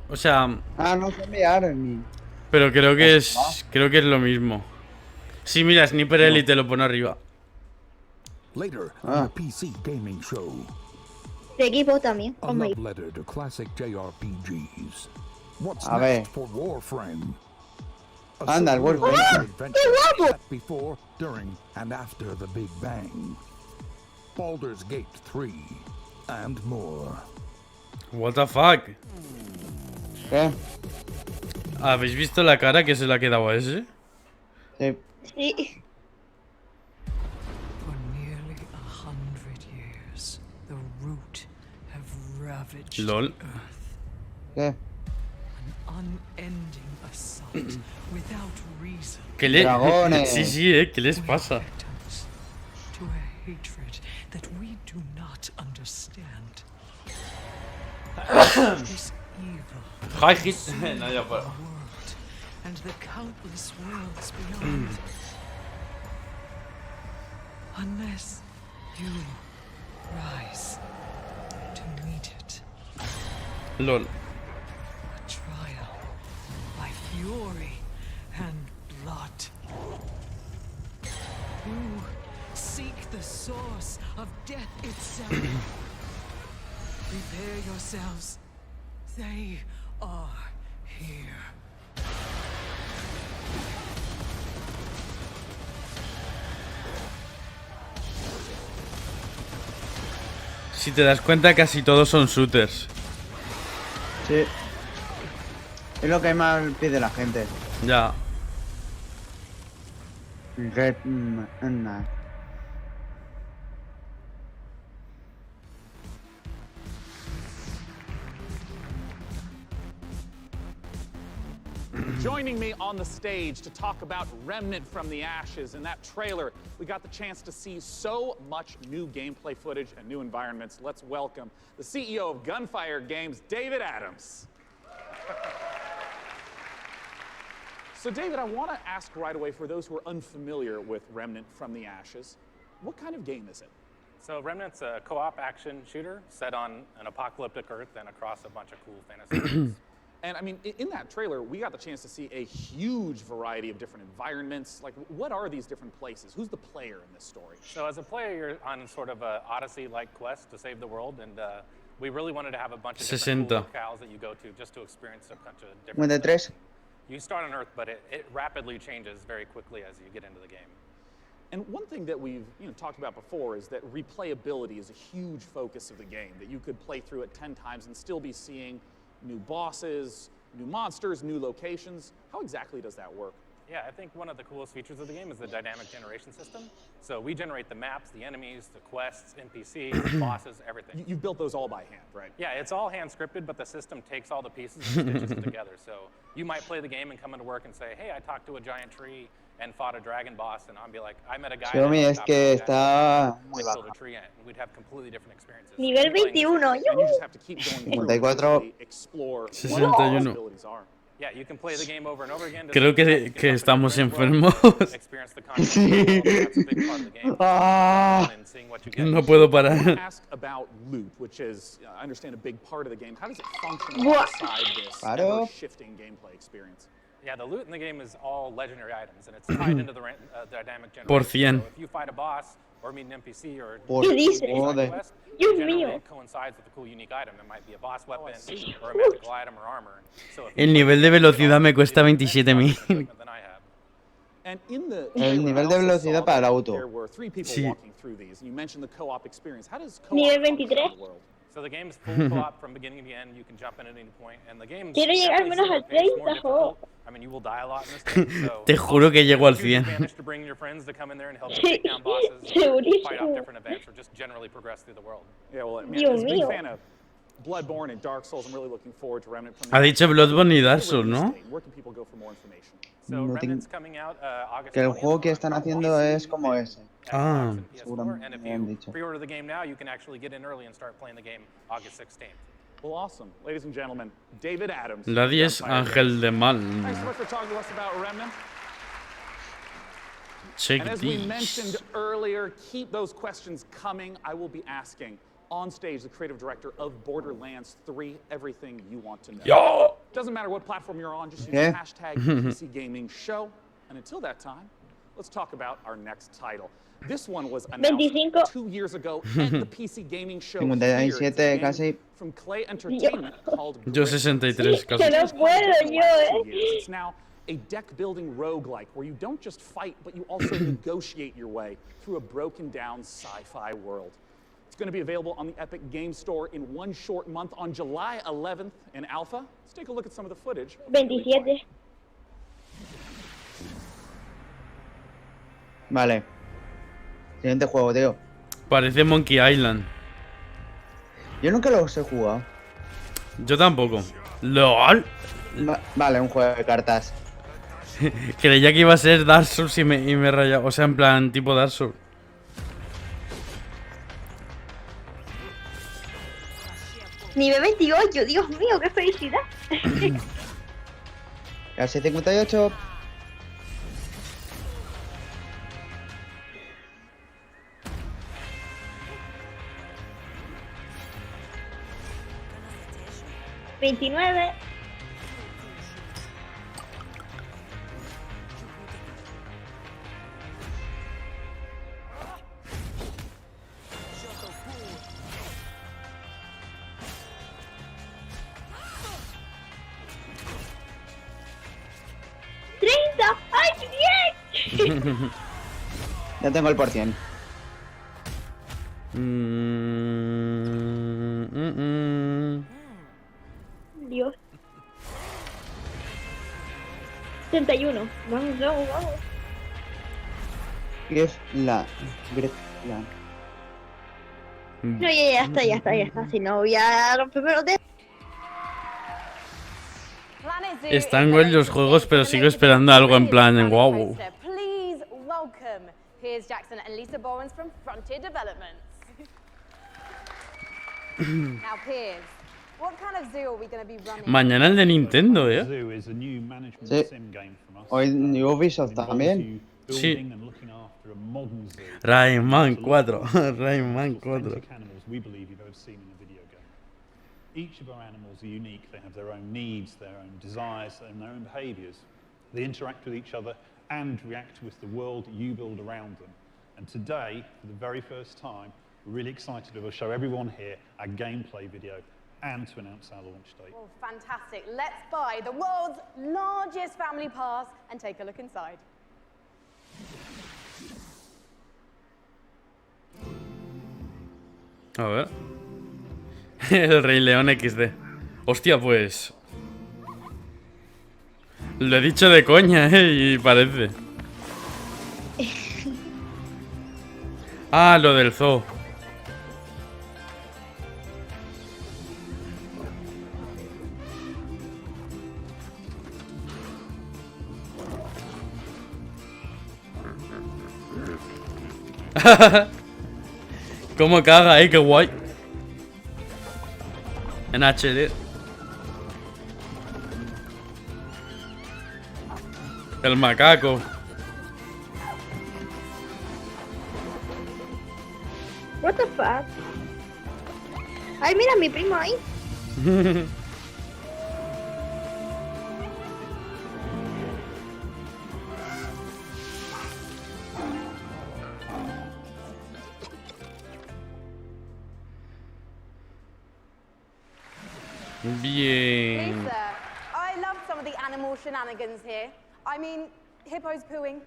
O sea... Ah, no se enviaron. Pero creo que es lo mismo. Sí, mira, Sniper Elite lo pone arriba. Later, on a PC gaming show. De equipo también. A love letter to classic JRPGs. What's A ver. next for Warframe? Anda, el Warframe. ¡Qué guapo! Before, during, and after the Big Bang. Baldur's Gate 3, and more. What the fuck. ¿Qué? ¿Habéis visto la cara que se le ha quedado a ese? Sí. Sí. For nearly 100 years, the root have ravaged LOL. ¿Qué? an unending assault without reason. ¿Qué le... Dragones. Sí, ¿qué les pasa? To a hatred that we do not understand. This evil High hit. consumed No, ya the puedo. world and the countless worlds beyond. Unless you rise to meet it. LOL. A trial by fury and blood. You seek the source of death itself. Prepare yourselves. They are here. Si te das cuenta, casi todos son shooters. Sí. Es lo que más pide la gente. Ya. Red. Joining me on the stage to talk about Remnant from the Ashes. In that trailer, we got the chance to see so much new gameplay footage and new environments. Let's welcome the CEO of Gunfire Games, David Adams. So David, I want to ask right away, for those who are unfamiliar with Remnant from the Ashes, what kind of game is it? So Remnant's a co-op action shooter set on an apocalyptic Earth and across a bunch of cool fantasy worlds. And I mean, in that trailer, we got the chance to see a huge variety of different environments. Like, what are these different places? Who's the player in this story? So as a player, you're on sort of a Odyssey-like quest to save the world, and we really wanted to have a bunch of different cool locales that you go to just to experience a bunch of different 53. You start on Earth, but it rapidly changes very quickly as you get into the game. And one thing that we've talked about before is that replayability is a huge focus of the game, that you could play through it 10 times and still be seeing new bosses, new monsters, new locations. How exactly does that work? Yeah, I think one of the coolest features of the game is the dynamic generation system. So we generate the maps, the enemies, the quests, NPCs, bosses, everything. You've built those all by hand, right? Yeah, it's all hand scripted, but the system takes all the pieces and stitches them together. So you might play the game and come into work and say, hey, I talked to a giant tree and fought a dragon boss, and I'll be like, I met a guy Xiaomi es que está muy killed baja. a tree ant, and we'd have completely different experiences. Nivel 21. And you just have to keep going through and 54. really explore what 61. the possibilities are. Yeah, you can play the game over and over again. Creo que estamos enfermos. Experience the content. That's a big part of the game. And seeing what you get. No puedo I want parar. to ask about loot, which is, I understand, a big part of the game. How does it function alongside this Claro. ever-shifting gameplay experience? Yeah, the loot in the game is all legendary items, and it's tied into the dynamic generation. Por 100. So if you fight a boss, or meet an NPC or Por ¿Qué dices? joder. quest, Dios generally mío. it coincides with a cool unique item. It might be a boss weapon or a magical item or armor. So if you El nivel de velocidad me cuesta 27.000. than I have. And in the El trailer, nivel I de also velocidad saw para el that auto. There were 3 people Sí. walking through these. You mentioned the co-op experience. How does co-op Nivel function in 23. the world? So the game's full co-op from beginning to end. You can jump in at any point, and the game's Quiero llegar al definitely menos al slower paced, more 30, jo. difficult. I mean, you will die a lot in this game. So Te juro que llego al huge 100. advantage to bring your friends to come in there and help you Sí, take down bosses, or segurísimo. fight off different events, or just generally progress through the world. Yeah, well, man, Dios as a big mío. fan of Bloodborne and Dark Souls, I'm really looking forward to Remnant from Ha dicho Bloodborne y Dark Souls, ¿no? Where can people go for more information? So No Remnant's coming out August Que el 20th juego que on están haciendo PC, es como ese. Ah. and PS4, Seguramente and if me han you dicho. pre-order the game now, you can actually get in early and start playing the game August 16th. Well, awesome. Ladies and gentlemen, David Adams. Nadie es Vampire ángel de mal. Thanks so much for talking to us about Remnant. Check And as we this. mentioned earlier, keep those questions coming. I will be asking on stage the creative director of Borderlands 3 everything you want to know. Yo! Doesn't matter what platform you're on, just use Okay. hashtag PC Gaming Show. And until that time, let's talk about our next title. This one was announced 25. 2 years ago at the PC Gaming Show. here. It's a 57 game casi. from Clay Entertainment called Yo Grit. 63 Que casi. no puedo yo, It's now a deck-building roguelike where you don't just fight, but you also negotiate your way through a broken-down sci-fi world. It's going to be available on the Epic Game Store in one short month on July 11th in alpha. Let's take a look at some of the footage. 27. Vale. Siguiente juego, tío. Parece Monkey Island. Yo nunca los he jugado. Yo tampoco. LOL. Vale, un juego de cartas. Creía que iba a ser Dark Souls y me he rayado. O sea, en plan, tipo Dark Souls. Nivel 28, Dios mío, qué felicidad. Casi 58. $29. ¡30! ¡Ay, qué bien! Ya tengo el por cien. Dios. 31. Vamos, vamos, vamos. Griffland. No, ya está, ya está, ya está. Si no, voy a romperme los dedos. Están guay los juegos, pero sigo esperando algo en plan en wow. Please welcome. Here's Jackson and Lisa Bowens from Frontier Developments. Now, Piers, what kind of zoo are we going to be running? Mañana el de Nintendo, ¿eh? Sí. Hoy Ubisoft también. Sí. Rayman 4. Rayman 4. Each of our animals are unique. They have their own needs, their own desires, and their own behaviors. They interact with each other and react with the world that you build around them. And today, for the very first time, we're really excited to show everyone here our gameplay video and to announce our launch date. Well, fantastic. Let's buy the world's largest family pass and take a look inside. A ver. El Rey León XD. Hostia, pues. Lo he dicho de coña, y parece. Ah, lo del zoo. Cómo caga, qué guay. En HD. El macaco. What the fuck? Ay, mira mi primo ahí. Bien. Lisa, I love some of the animal shenanigans here. I mean, hippos pooing,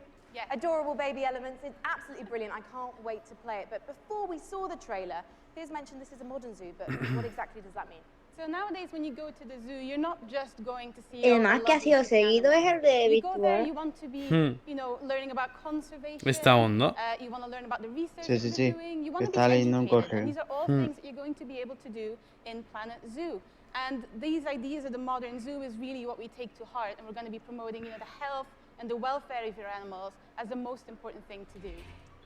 adorable baby elements. It's absolutely brilliant. I can't wait to play it. But before we saw the trailer, Piers mentioned this is a modern zoo, but what exactly does that mean? So nowadays, when you go to the zoo, you're not just going to see. El más que ha sido seguido es el de You go there, virtual. you want to be, you know, learning about conservation. Esta onda. You want to learn about the research Sí, sí, that they're sí. doing. You Que want to be está leyendo un educated. correo. And these are all things that you're going to be able to do in Planet Zoo. And these ideas of the modern zoo is really what we take to heart, and we're going to be promoting, you know, the health and the welfare of your animals as the most important thing to do.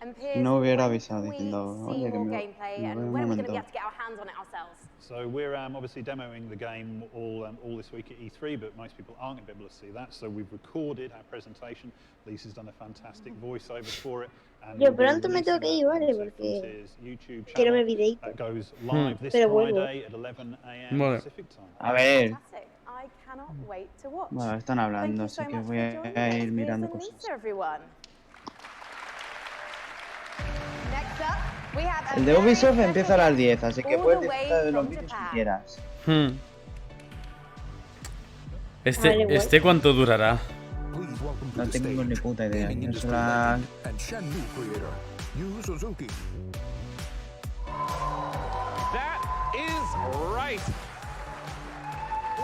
And Piers, No hubiera when avisado can we diciendo, see oye, que more me gameplay, voy and un when are we going to be momento. able to get our hands on it ourselves? So we're obviously demoing the game all this week at E3, but most people aren't going to be able to see that. So we've recorded our presentation. Lisa's done a fantastic voiceover for it. And Yo we'll be pronto me tengo que ir, ¿vale? releasing Porque Frontier's YouTube quiero ver channel. videito. That goes live this Pero vuelvo. Friday at 11 a.m. Vale. Pacific time. A ver. Fantastic. I cannot wait to watch. Bueno, están hablando, así que voy a ir mirando cosas. Lisa, everyone. Next up, we have a El de very Ubisoft special empieza a las 10, guest así que all puedes the way disfrutar de los from vídeos si Japan. quieras. Este cuánto durará. No tengo ni puta idea. Yo solo la... And Shenmue creator, Yu Suzuki. That is right.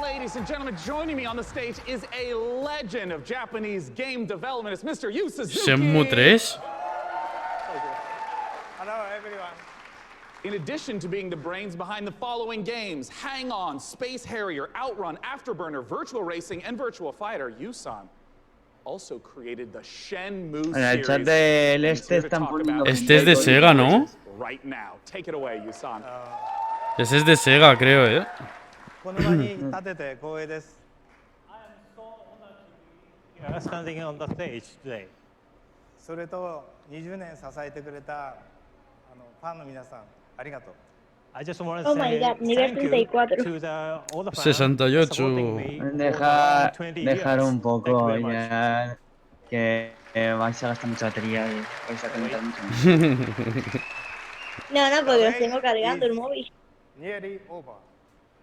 Ladies and gentlemen, joining me on the stage is a legend of Japanese game development. It's Mr. Yu Suzuki. Shenmue 3. Hello, everyone. In addition to being the brains behind the following games, Hang On, Space Harrier, Outrun, Afterburner, Virtual Racing, and Virtual Fighter, Yusan also created the Shenmue En el series. chat del He's here to están talk poniendo... about Este es de Sega, ¿no? right now. Take it away, Yusan. Ese es de Sega, creo, ¿eh? この場に立てて光栄です。Standing on the stage today. それと20年支えてくれたファンの皆さんありがとう。I just want to Oh my say god, nivel thank you 34. to all the fans 68. supporting me for Dejar, 20 dejar years. un Thank you poco very much. ya que vais a gastar mucha batería y vais a calentar mucho. No, porque los tengo cargando el móvil. Nearly over.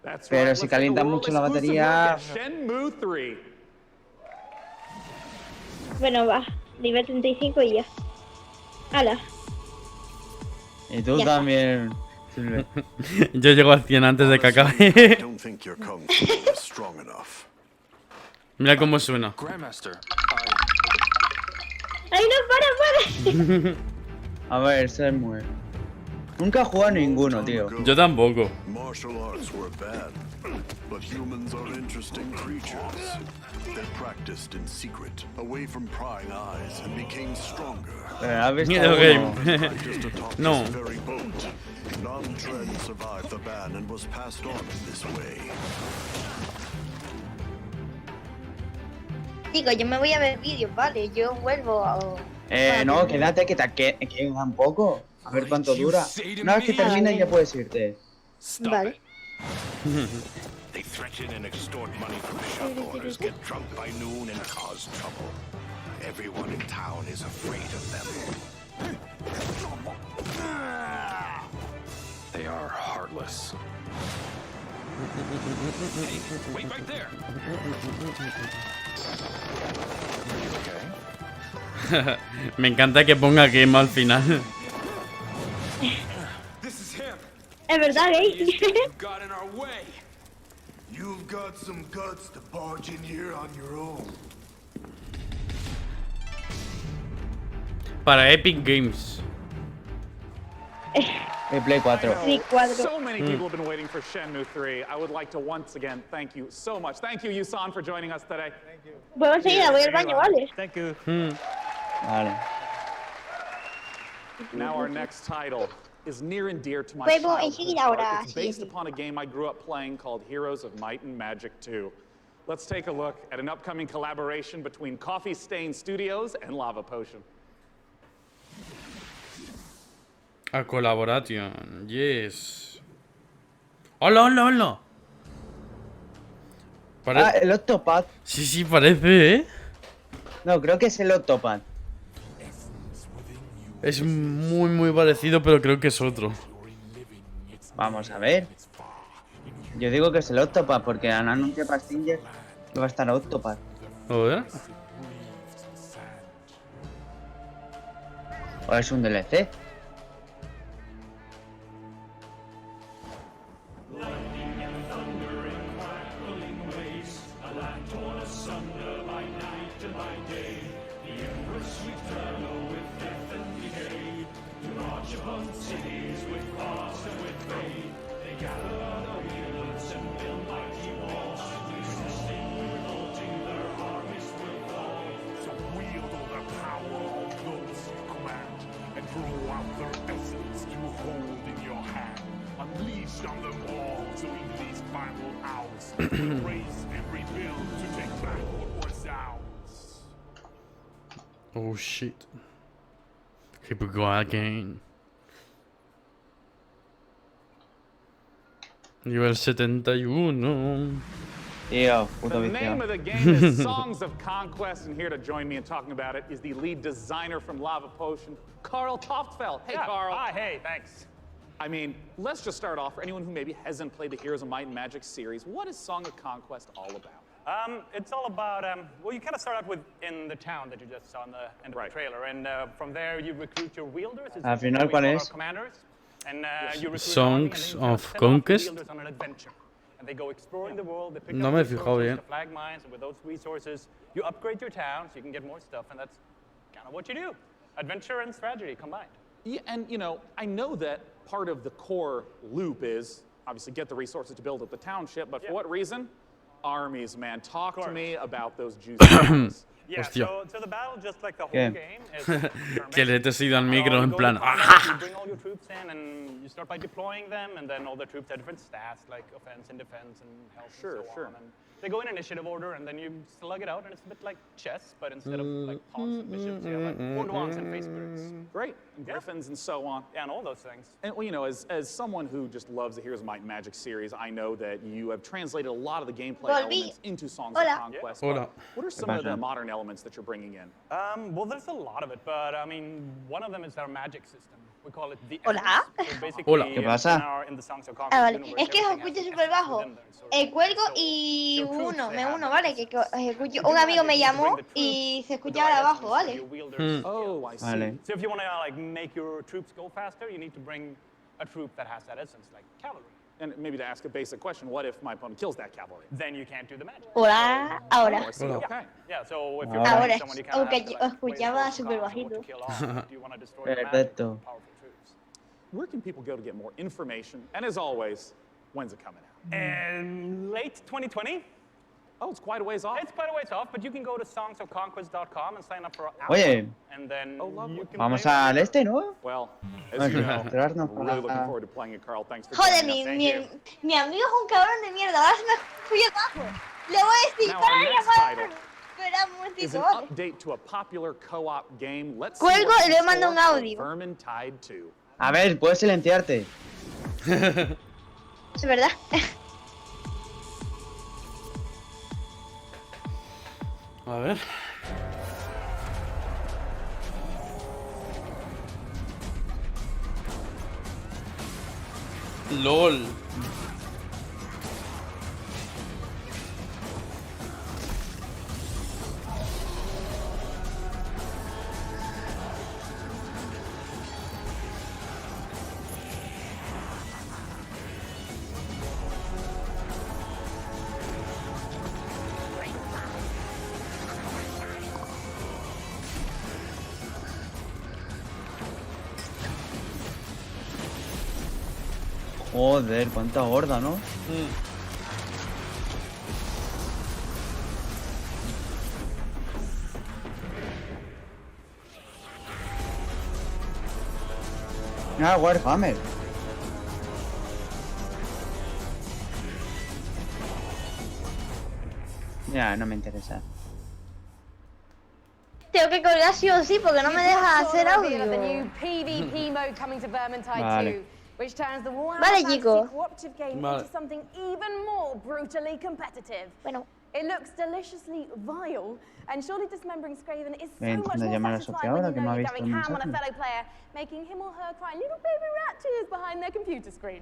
That's Pero right. si Let's take a calienta mucho la world-exclusive batería... look at Shenmue 3. Bueno, va. Nivel 35 y ya. ¡Hala! Y tú Ya. también, Silver. Yo llego al 100 antes de que acabe. don't think your kung fu is strong enough. Mira cómo suena. Grandmaster, ¡Ay, no, para! A ver, se mueve. Nunca he jugado a ninguno, tío. Yo tampoco. martial arts were bad, but humans are interesting creatures. They practiced in secret, away from prying eyes, and became stronger. ¿Has visto Mira el alguno? game. Practiced atop No. this very boat. Non-Trend survived the ban and was passed on in this way. Digo, yo me voy a ver vídeos, ¿vale? Yo vuelvo a... No, quédate, que queda un poco. A ver cuánto dura. Una vez que termine ya puedes irte. Vale. They threaten and extort money from shop owners, get drunk by noon, and cause trouble. Everyone in town is afraid of them. They are heartless. Hey, wait right there. Me encanta que ponga game al final. Es verdad, ¿eh? Got in our way. You've got some guts to barge in here on your own. Para Epic Games. Play 4. Sí, 4. So many people have been waiting for Shenmue 3. I would like to once again thank you so much. Thank you, Yusan, for joining us today. Thank you. Vuelvo enseguida, voy al baño, ¿vale? Thank you. Vale. Now our next title is near and dear to my Vuelvo childhood enseguida heart. ahora. It's based upon a game I grew up playing called Heroes of Might and Magic 2. Let's take a look at an upcoming collaboration between Coffee Stain Studios and Lava Potion. A collaboration, yes. ¡Hola, hola, hola! El Octopad. Sí, parece, ¿eh? No, creo que es el Octopad. Es muy parecido, pero creo que es otro. Vamos a ver. Yo digo que es el Octopath porque han anunciado para Stinger que va a estar Octopath. ¿Oye? O es un DLC. Oh shit. Keep it going. Nivel 71. Tío, puto The viciado. name of the game is Songs of Conquest, and here to join me in talking about it is the lead designer from Lava Potion, Carl Toftfeld. Hey, Carl. Hi, hey, thanks. I mean, let's just start off for anyone who maybe hasn't played the Heroes of Might and Magic series. What is Song of Conquest all about? It's all about, well, you kind of start out with in the town that you just saw in the end of the trailer, and from there you recruit your wielders. Al final, ¿cuál es? Commanders, and you recruit Songs of Conquest. wielders on an adventure. And they go exploring the world, they pick No up me he resources, fijado bien. the flag mines, and with those resources, you upgrade your town so you can get more stuff, and that's kind of what you do. Adventure and strategy combined. Yeah, and you know, I know that part of the core loop is obviously get the resources to build up the township, but for what reason? Armies, man. Talk to me about those juicy armies. Yeah, Hostia. so the battle, just like the whole ¿Qué? game, is Que le he tosido al micro en plan. you bring all your troops in, and you start by deploying them, and then all the troops have different stats, like offense and defense and health and so on. And they go in initiative order, and then you slug it out, and it's a bit like chess, but instead of like pawns and bishops, you have like Bourdoins and face spirits. Great. And griffins and so on. Yeah, and all those things. And well, you know, as someone who just loves the Heroes of Might and Magic series, I know that you have translated a lot of the gameplay elements into Songs of Conquest. Hola. What are some of the modern elements that you're bringing in? Well, there's a lot of it, but I mean, one of them is our magic system. We call it the Hola. Hola. ¿Qué pasa? in the Songs of Ah, Conquest vale. universe, Es que os everything escucho súper bajo. Cuelgo y me uno, ¿vale? Que os escucho. Un amigo me llamó y se escuchaba de abajo, ¿vale? Oh, I see. Vale. So if you want to like make your troops go faster, you need to bring a troop that has that essence, like cavalry. And maybe to ask a basic question, what if my opponent kills that cavalry? Then you can't do the magic. Hola, ahora. Oh, I see. Okay. Yeah, so if you're Ahora, fighting someone, you kind of aunque have to, os like, escuchaba súper bajito. do you want to destroy the magic? Perfecto. Where can people go to get more information? And as always, when's it coming out? And late 2020. Oh, it's quite a ways off. It's quite a ways off, but you can go to songsofconquest.com and sign up for our Oye, and then you can vamos play al este, ¿no? Well, as you know, Esperarnos we're really looking para... forward to playing it, Carl. Thanks for Joder, joining us. mi amigo es un cabrón de mierda. Ahora se me fui abajo. Le voy a decir, Now, para our next title espera un is momentito, an ¿vale? update to a popular co-op game. Let's see Cuelgo what's y in le mando un store for audio. Vermintide 2. A ver, puedes silenciarte. Es verdad. A ver. LOL. Joder, cuánta gorda, ¿no? Ah, Warhammer. Ya, no me interesa. Tengo que colgar sí o sí porque no me deja hacer The audio. new PvP mode coming to Vermintide Vale. 2, which turns the Warhammer Vale, Fantasy chicos. cooperative game Vale. into something even more brutally competitive. Bueno. It looks deliciously vile, and surely dismembering Scraven is so Voy a much intentar more llamar a satisfying Sofía when ahora you que me know ha you're visto going el ham on a mensaje. fellow player, making him or her cry little baby rat tears behind their computer screen.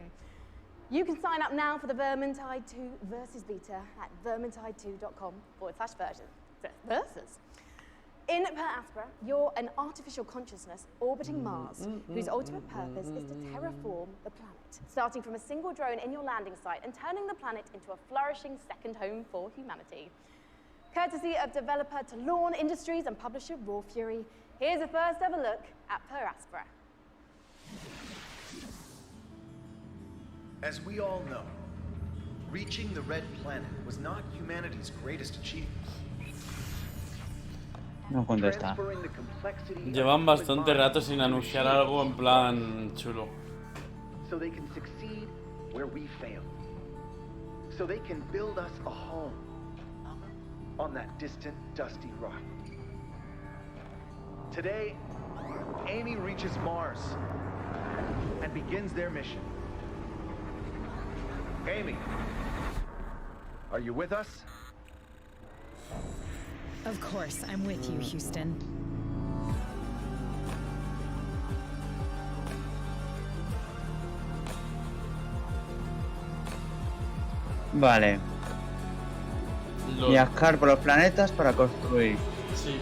You can sign up now for the Vermintide 2 Versus Beta at vermintide2.com/versus. In Per Aspera, you're an artificial consciousness orbiting Mars, whose ultimate purpose is to terraform the planet, starting from a single drone in your landing site and turning the planet into a flourishing second home for humanity. Courtesy of developer Talon Industries and publisher Raw Fury, here's a first ever look at Per Aspera. As we all know, reaching the Red Planet was not humanity's greatest achievement. No contesta. Llevan bastante rato sin anunciar algo en plan chulo. So they can succeed where we fail. So they can build us a home on that distant, dusty rock. Today, Amy reaches Mars and begins their mission. Amy, are you with us? Of course, I'm with you, Houston. Vale. Viajar por los planetas para construir. Sí.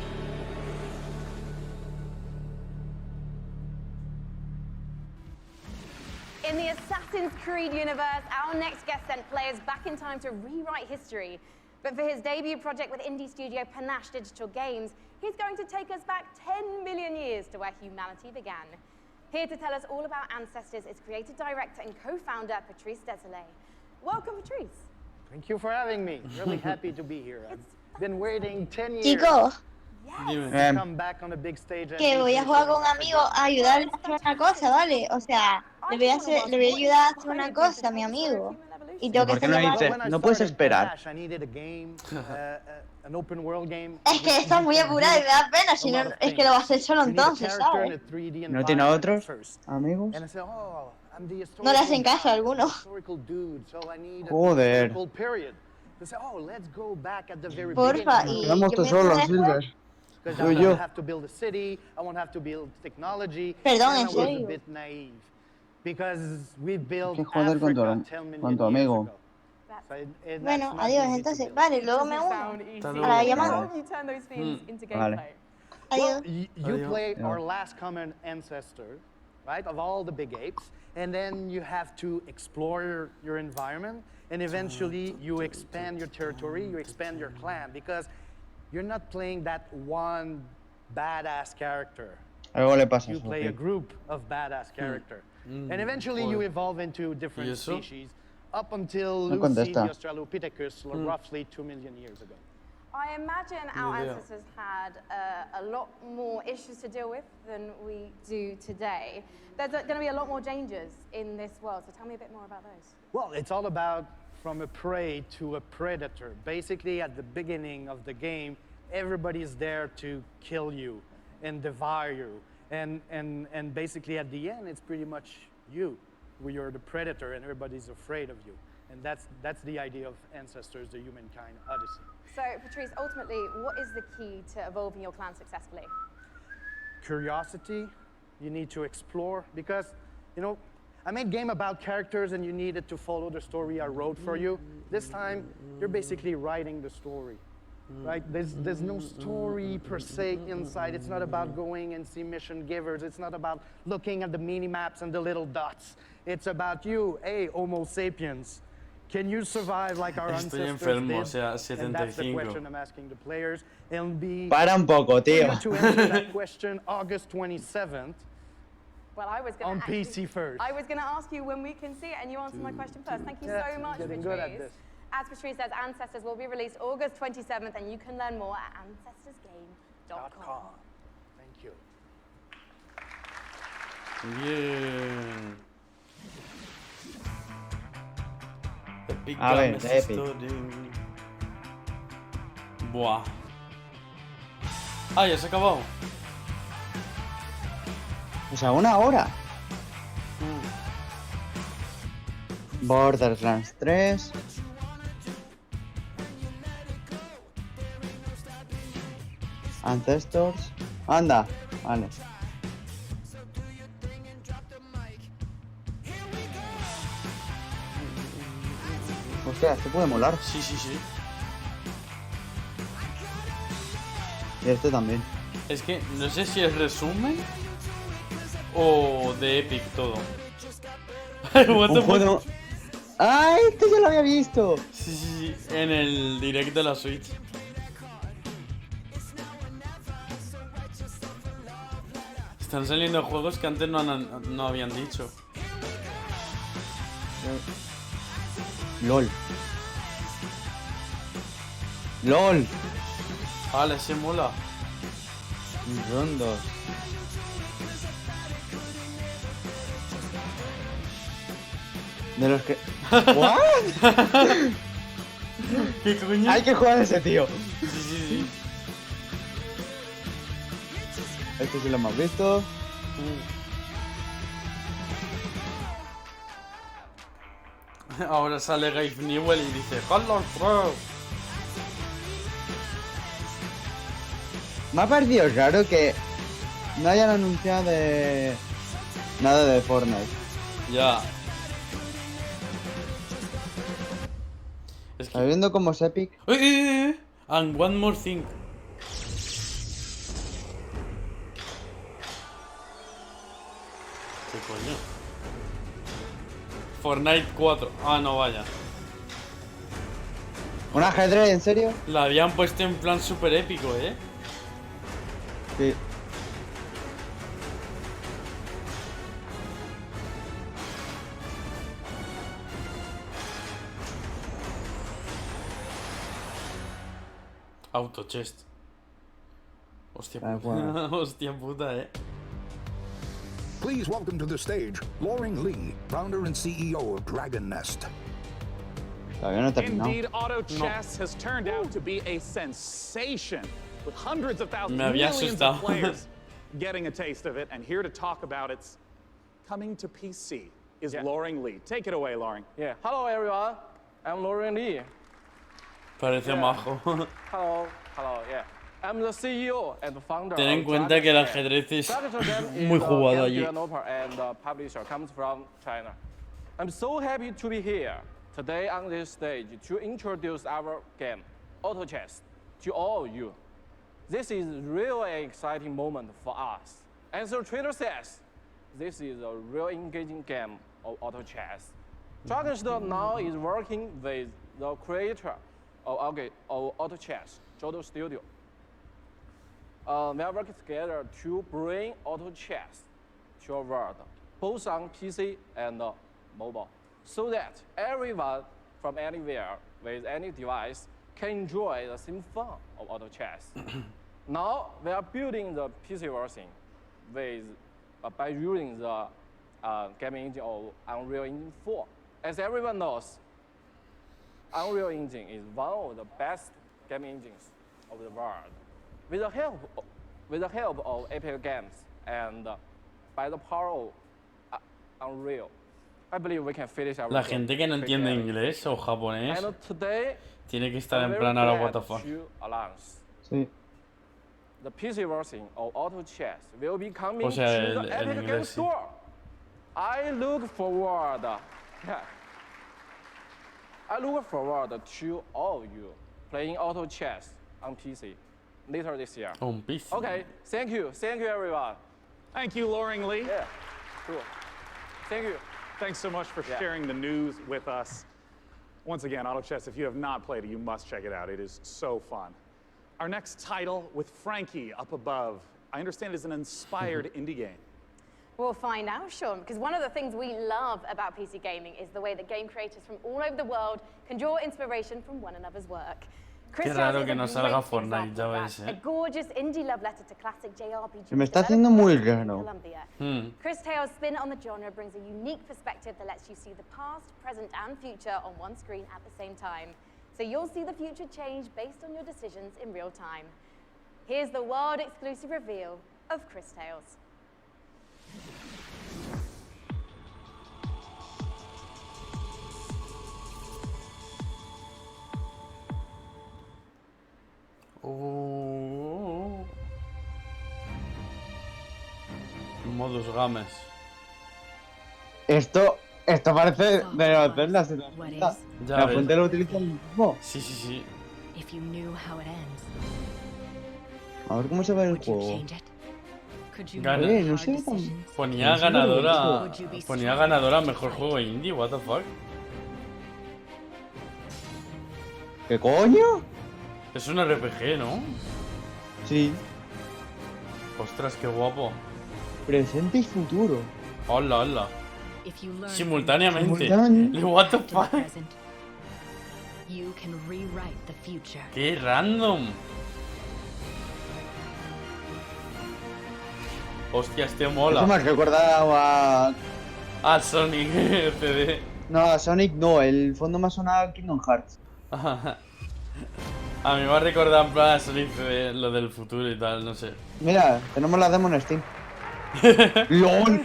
In the Assassin's Creed universe, our next guest sent players back in time to rewrite history. But for his debut project with indie studio Panache Digital Games, he's going to take us back 10 million years to where humanity began. Here to tell us all about ancestors is creative director and co-founder Patrice Desolé. Welcome, Patrice. Thank you for having me. Really happy to be here. I've been waiting 10 years. Chicos, to come back on the big stage. que voy a jugar con un amigo a ayudarle a hacer una cosa, ¿vale? O sea, le voy a ayudar a hacer una cosa a mi amigo. Y tengo que ¿Por qué no dices? No puedes esperar. I needed a game, an open world game. Es que está muy apurado y me da pena, si no, es que lo vas a hacer solo entonces, ¿sabes? ¿No tiene otros amigos? No le hacen caso a algunos. Joder. Porfa, y quedamos todos solos, Silver. Soy yo. Perdón, en serio. ¿Qué joder con tu amigo? Bueno, adiós entonces. Vale, luego me uno a la llamada. Vale. Well, you play our last common ancestor, right, of all the big apes, and then you have to explore your environment, and eventually you expand your territory, you expand your clan, because you're not playing that one badass character. Algo le pasa a You play a group of badass character. And eventually you evolve into different species, up until Lucy, the Australopithecus, roughly 2 million years ago. I imagine our ancestors had a lot more issues to deal with than we do today. There's going to be a lot more dangers in this world, so tell me a bit more about those. Well, it's all about from a prey to a predator. Basically, at the beginning of the game, everybody's there to kill you and devour you. And basically at the end, it's pretty much you. You're the predator and everybody's afraid of you. And that's the idea of Ancestors, the Humankind Odyssey. So, Patrice, ultimately, what is the key to evolving your clan successfully? Curiosity. You need to explore because, you know, I made a game about characters and you needed to follow the story I wrote for you. This time, you're basically writing the story, right? There's no story per se inside. It's not about going and see mission givers. It's not about looking at the mini-maps and the little dots. It's about you, hey, Homo sapiens. Can you survive like our Estoy ancestors enfermo, did? o sea, And that's the 75. question I'm asking the players. It'll be Para un poco, tío. to answer that question August 27th. Well, I was going on PC first. I was going to ask you when we can see it, and you answered my question first. Thank you so much, getting Patrice. good at this. As Patrice says, Ancestors will be released August 27th, and you can learn more at ancestorsgame.com. Thank you. Bien. A ver, Epic. Buah. Ah, ya se ha acabado. O sea, 1 hora. Borderlands 3. Ancestors. Anda, vale. Hostia, esto puede molar. Sí, sí, sí. Y este también. Es que no sé si es resumen o de Epic todo. What the Un juego... ¡Ah, este ya lo había visto! Sí, sí, sí. En el directo de la Switch. Están saliendo juegos que antes no habían dicho. LOL. LOL. Vale, se mola. Rondos. De los que... ¿What? ¿Qué coño? Hay que jugar a ese tío. Sí, sí, sí. Este sí lo hemos visto. Ahora sale Gabe Newell y dice Hello Pro. Me ha parecido raro que no hayan anunciado nada de Fortnite. Ya. ¿Estás viendo cómo es Epic? And one more thing. ¿Qué coño? Fortnite 4. Ah, no, vaya. ¿Un ajedrez, en serio? La habían puesto en plan super épico, ¿eh? Sí. Auto chest. Hostia Ah, puta. bueno. Hostia puta, Please welcome to the stage, Loring Lee, founder and CEO of Dragon Nest. Todavía no he terminado. Indeed, auto chess has turned out to be a sensation, with hundreds of thousands, Me había millions asustado. of players getting a taste of it. And here to talk about its coming to PC is Loring Lee. Take it away, Loring. Yeah. Hello, everyone. I'm Loring Lee. Parece majo. Hello. Hello. Yeah. I'm the CEO and founder. Ten en of cuenta Dragon que el Nest. ajedrez es Dragon Nest is muy a jugado game allí. developer and publisher comes from China. I'm so happy to be here today on this stage to introduce our game, Auto Chess, to all of you. This is really an exciting moment for us. As the trailer says, this is a real engaging game of auto chess. Dragon's now is working with the creator of Auto Chess, Jodo Studio. We are working together to bring auto chess to our world, both on PC and mobile, so that everyone from anywhere with any device can enjoy the same fun of auto chess. Now we are building the PC version with by using the gaming engine of Unreal Engine 4. As everyone knows, Unreal Engine is one of the best gaming engines of the world. With the help of Epic Games and by the power of Unreal, I believe we can finish our La game gente que no entiende quickly. inglés o japonés And today, tiene que estar I'm en very plan ahora glad what the fuck. to announce Sí. the PC version of Auto Chess will be coming O sea, to the el Epic Games inglés, sí. Store. I look forward. I look forward to all of you playing Auto Chess on PC later this year. On PC. Okay, thank you everyone. Thank you, Loring Lee. Yeah, cool. Thank you. Thanks so much for sharing the news with us. Once again, Auto Chess, if you have not played it, you must check it out. It is so fun. Our next title with Frankie up above, I understand is an inspired indie game. We'll find out, Sean, because one of the things we love about PC gaming is the way that game creators from all over the world can draw inspiration from one another's work. Qué raro que no salga Fortnite, ya ves, A gorgeous indie love letter to classic JRPG. Se me está haciendo muy raro. Columbia. Hmm. Chris Tale's spin on the genre brings a unique perspective that lets you see the past, present, and future on one screen at the same time. So you'll see the future change based on your decisions in real time. Here's the world-exclusive reveal of Chris Tales. Modus Games. Esto Esto parece de los Zeldas. Ya La ves. fuente lo utiliza el mismo. Sí, sí, sí. If you knew how it ends, A ver cómo se ve el would you juego. change it? Could you Gana. make No hard sé tan... decisions? Ponía No sé, ganadora. Would you be Ponía strong ganadora to mejor fight? juego indie, what the fuck. ¿Qué coño? Es un RPG, ¿no? Sí. Ostras, qué guapo. Presente y futuro. Hola, hola. If you learn Simultáneamente. Simultáneo. What the from the fuck. present, you can rewrite the future. Qué random. Hostia, este Eso mola. me ha recordado a... Ah, Sonic CD. No, a Sonic no. El fondo me ha sonado a Kingdom Hearts. A mí me ha recordado en plan a Sonic CD, lo del futuro y tal, no sé. Mira, tenemos la demo en Steam. ¡LOL!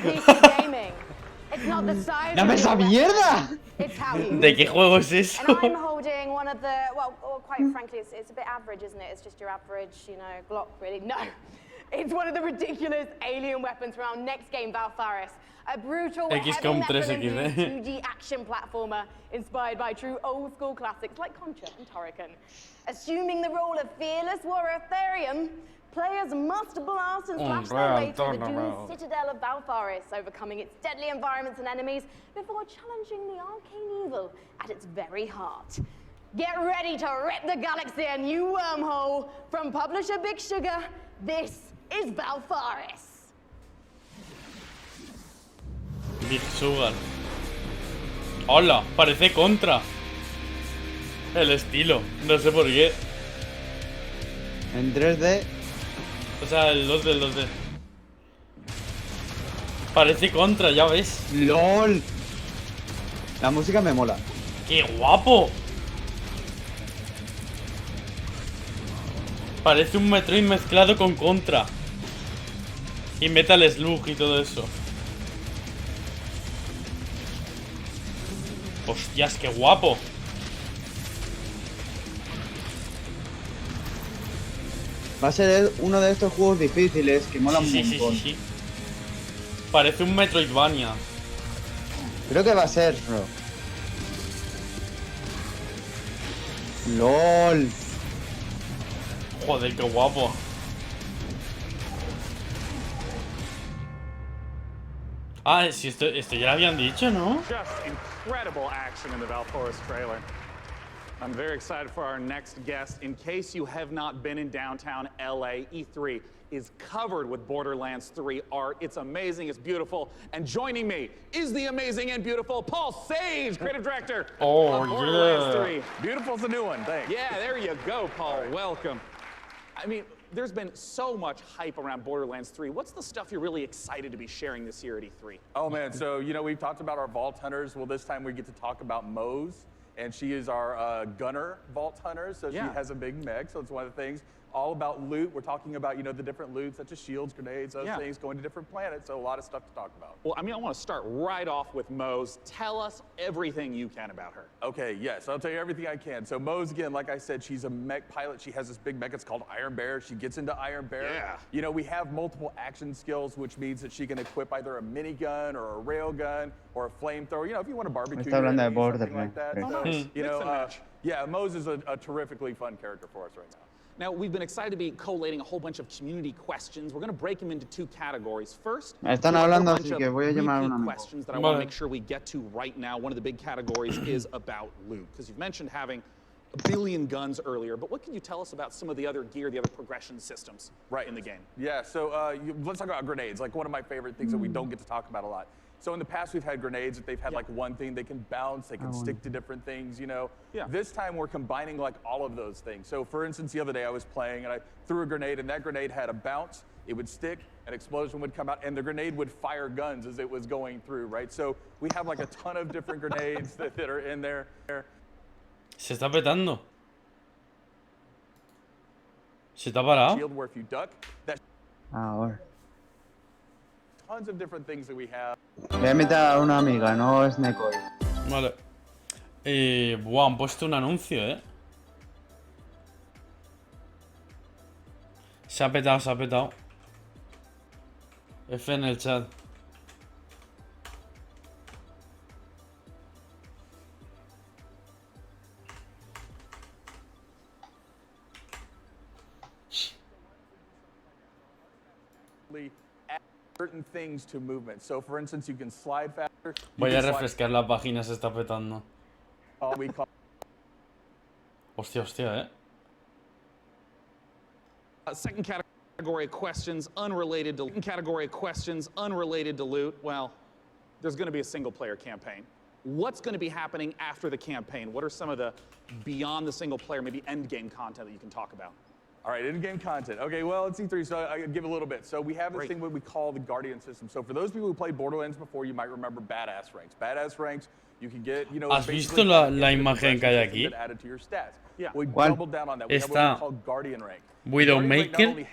It's not the size ¡Dame of esa your weapon, mierda! it's how you ¿De use qué it. juego es eso? And I'm holding one of the, well, quite frankly, it's a bit average, isn't it? It's just your average, you know, Glock, really. No, it's one of the ridiculous alien weapons from our next game, Valfaris. A brutal, XCOM heavy 3 metal and XD. 2D action platformer inspired by true old-school classics like Contra and Turrican. Assuming the role of fearless warrior Therium, players must blast and slash their way through the doomed citadel of Valfaris, overcoming its deadly environments and enemies before challenging the arcane evil at its very heart. Get ready to rip the galaxy a new wormhole. From publisher Big Sugar, this is Valfaris. Big Sugar. Hola, parece Contra. El estilo, no sé por qué. En 3D. O sea, el 2D, el 2D. Parece Contra, ya ves. ¡LOL! La música me mola. ¡Qué guapo! Parece un Metroid mezclado con Contra. Y Metal Slug y todo eso. Hostias, qué guapo. Va a ser uno de estos juegos difíciles que molan Sí, un sí, montón. sí, sí. Parece un Metroidvania. Creo que va a ser, bro. ¡LOL! Joder, qué guapo. Ah, si esto ya lo habían dicho, ¿no? Just incredible action in the Valfaris trailer. I'm very excited for our next guest. In case you have not been in downtown LA, E3 is covered with Borderlands 3 art. It's amazing, it's beautiful. And joining me is the amazing and beautiful Paul Sage, creative director of Borderlands 3. Beautiful's a new one, thanks. Yeah, there you go, Paul. Welcome. I mean, there's been so much hype around Borderlands 3. What's the stuff you're really excited to be sharing this year at E3? Oh man, so we've talked about our Vault Hunters. Well, this time we get to talk about Mose, and she is our gunner Vault Hunter, so she has a big mech, so it's one of the things. All about loot. We're talking about, the different loot, such as shields, grenades, those things, going to different planets, so a lot of stuff to talk about. Well, I mean, I want to start right off with Mose. Tell us everything you can about her. Okay, yes, I'll tell you everything I can. So Mose, again, like I said, she's a mech pilot. She has this big mech, it's called Iron Bear. She gets into Iron Bear. Yeah. We have multiple action skills, which means that she can equip either a minigun or a railgun or a flamethrower. If you want to barbecue, Está hablando de something like that. Borderlands. So, yeah, Mose is a terrifically fun character for us right now. Now, we've been excited to be collating a whole bunch of community questions. We're going to break them into two categories. First, Me están we have a hablando, bunch así of que voy a llamar a un repeat amigo. questions that I want to make sure we get to right now. One of the big categories is about loot, because you've mentioned having a billion guns earlier, but what can you tell us about some of the other gear, the other progression systems in the game? Yeah, so let's talk about grenades, like one of my favorite things that we don't get to talk about a lot. So in the past, we've had grenades that they've had like one thing, they can bounce, they can stick to different things, This time we're combining like all of those things. So for instance, the other day I was playing and I threw a grenade and that grenade had a bounce, it would stick, an explosion would come out, and the grenade would fire guns as it was going through, right? So we have like a ton of different grenades that are in there. Se está petando. Se está parado. Shield where if you duck, that Ahora. tons of different things that we have. Voy a meter a una amiga, no es Necoy. Vale. Buah, han puesto un anuncio, Se ha petado, se ha petado. F en el chat. certain things to movement. So, for instance, you can slide faster. Voy a refrescar la página, se está petando. We call Hostia, hostia, Second category of questions unrelated to loot. Well, there's going to be a single-player campaign. What's going to be happening after the campaign? What are some of the beyond the single-player, maybe end-game content that you can talk about? All right, in-game content. Okay, well, it's E3, so I give a little bit. So we have this thing what we call the Guardian system. So for those people who played Borderlands before, you might remember badass ranks. Badass ranks, you can get, you know, ¿Has visto la imagen que hay aquí? added to your stats. Yeah. We doubled down on that. We have what we call Guardian rank. Widowmaker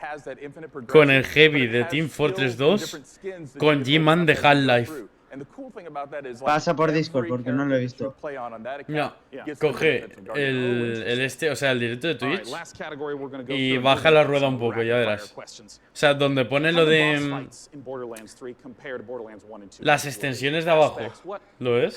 con el Heavy de Team Fortress 2 con G-Man de Half-Life. Pasa por Discord porque no lo he visto. Mira, coge el o sea, el directo de Twitch y baja la rueda un poco, ya verás. O sea, donde pone lo de las extensiones de abajo. ¿Lo ves?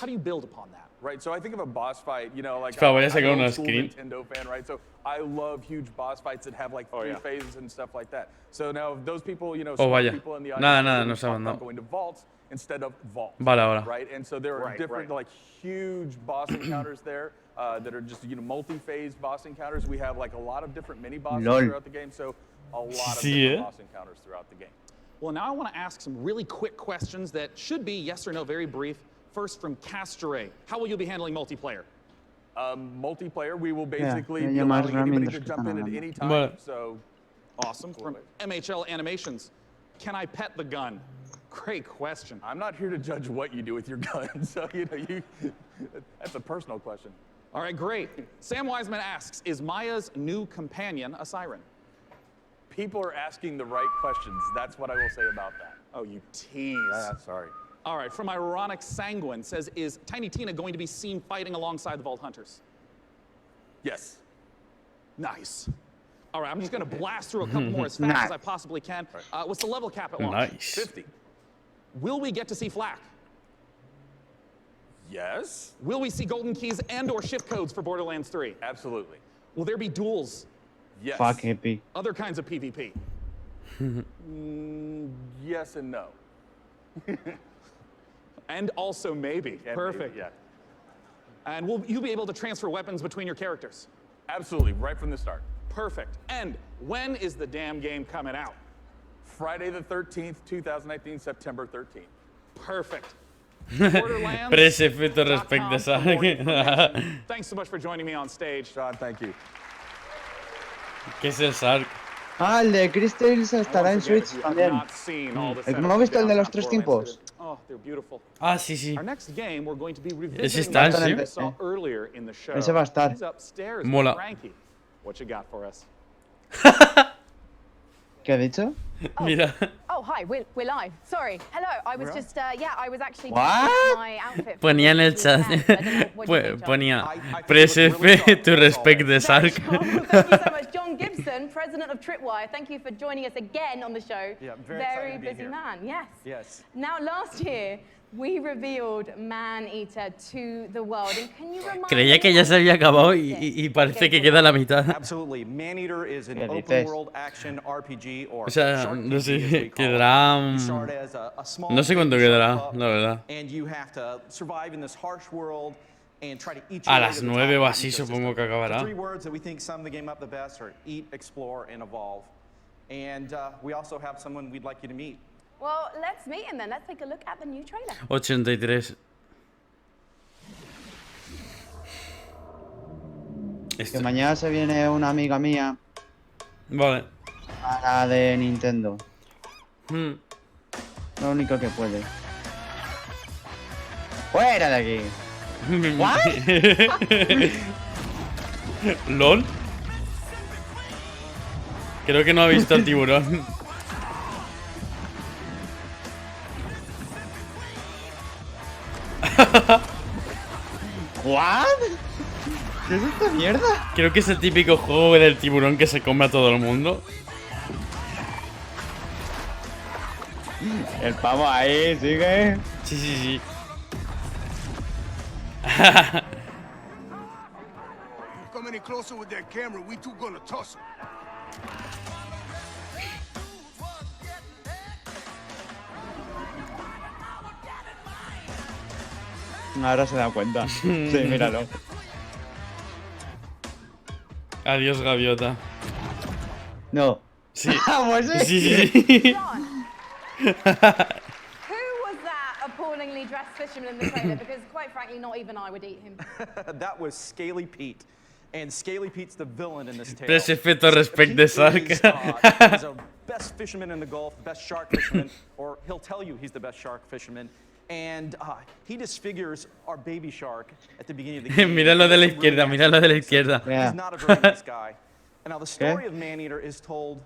Right, so I think of a boss fight, you know, like voy a sacar I'm una a cool screen. Nintendo fan, right? So I love huge boss fights that have like 3 phases and stuff like that. So now those people, you know, vaya. people in the audience Nada, no se ha mandado. going to vaults instead of vaults. Vale, ahora. Right, and so there are different like huge boss encounters there that are just, you know, multi-phase boss encounters. We have like a lot of different mini bosses throughout the game, so a lot of different boss encounters throughout the game. Well, now I want to ask some really quick questions that should be yes or no, very brief. First from Castoray, how will you be handling multiplayer? Multiplayer, we will basically be allowing anybody to jump in at any time. So awesome. From MHL Animations, can I pet the gun? Great question. I'm not here to judge what you do with your gun, so you know, that's a personal question. All right, great. Sam Wiseman asks, is Maya's new companion a siren? People are asking the right questions. That's what I will say about that. Oh, you tease. Sorry. All right, from Ironic Sanguine says, is Tiny Tina going to be seen fighting alongside the Vault Hunters? Yes. Nice. All right, I'm just going to blast through a couple more as fast as I possibly can. What's the level cap at launch? Nice. 50. Will we get to see Flak? Yes. Will we see golden keys and or shift codes for Borderlands 3? Absolutely. Will there be duels? Yes. Fuck hippie. Other kinds of PvP? Yes and no. And also maybe. And perfect. Maybe, yeah. And will you be able to transfer weapons between your characters? Absolutely, right from the start. Perfect. And when is the damn game coming out? Friday the 13th, 2019, September 13th. Perfect. Pre-efecto respecto a Thanks so much for joining me on stage. John, thank you. ¿Qué es el Sark? Ah, el de Chris Tales estará en Switch también. ¿Hemos visto el de los 3 tiempos? Oh, they're beautiful. Ah, sí, sí. Our next game, we're going to be Ese revisiting está, what sí. we saw earlier in the show. Ese va a estar. He's upstairs. Mola. Frankie, what you got for us? ¿Qué ha dicho? Mira. Oh, hi, we're live. Sorry. Hello, I was just, I was actually What? checking my outfit. Ponía en el chat. Ponía Press F to respect the Sark. Thank you so much, John Gibson, president of Tripwire. Thank you for joining us again on the show. Yeah, very busy man. Yes. Yes. Now, last year we revealed Man-Eater to the world, and can you remind Creía que ya se había acabado y parece que queda la mitad. Absolutely. Man-Eater is an open world action RPG or O sea, no sé, quedará. No sé cuánto quedará, la verdad. and you have to survive in this harsh world and try to eat A your way las to the 9 top o of the así ecosystem. supongo que acabará. The 3 words that we think sum the game up the best are eat, explore, and evolve. And we also have someone we'd like you to meet. Well, let's meet him then. Let's take a look at the new trailer. 83. Que mañana se viene una amiga mía. Vale. Para de Nintendo. Lo único que puede. ¡Fuera de aquí! ¿LOL? Creo que no ha visto al tiburón. ¿What? ¿Qué es esta mierda? Creo que es el típico juego del tiburón que se come a todo el mundo. El pavo ahí, sigue. Sí, sí, sí. Come any closer with that camera, we two gonna tussle. Ahora se da cuenta. Sí, míralo. Adiós, gaviota. No. Sí. Pues Sí, sí. Who was that appallingly dressed fisherman in the trailer? Because quite frankly, not even I would eat him. That was Scaly Pete. And Scaly Pete's the villain in this tale. Tres efectos respect de Shark. He's the best fisherman in the Gulf, best shark fisherman, or he'll tell you he's the best shark fisherman. And he disfigures our baby shark at the beginning of the game. Míralo de la izquierda, míralo de la izquierda. He's not a very nice guy. And now the story of Maneater is told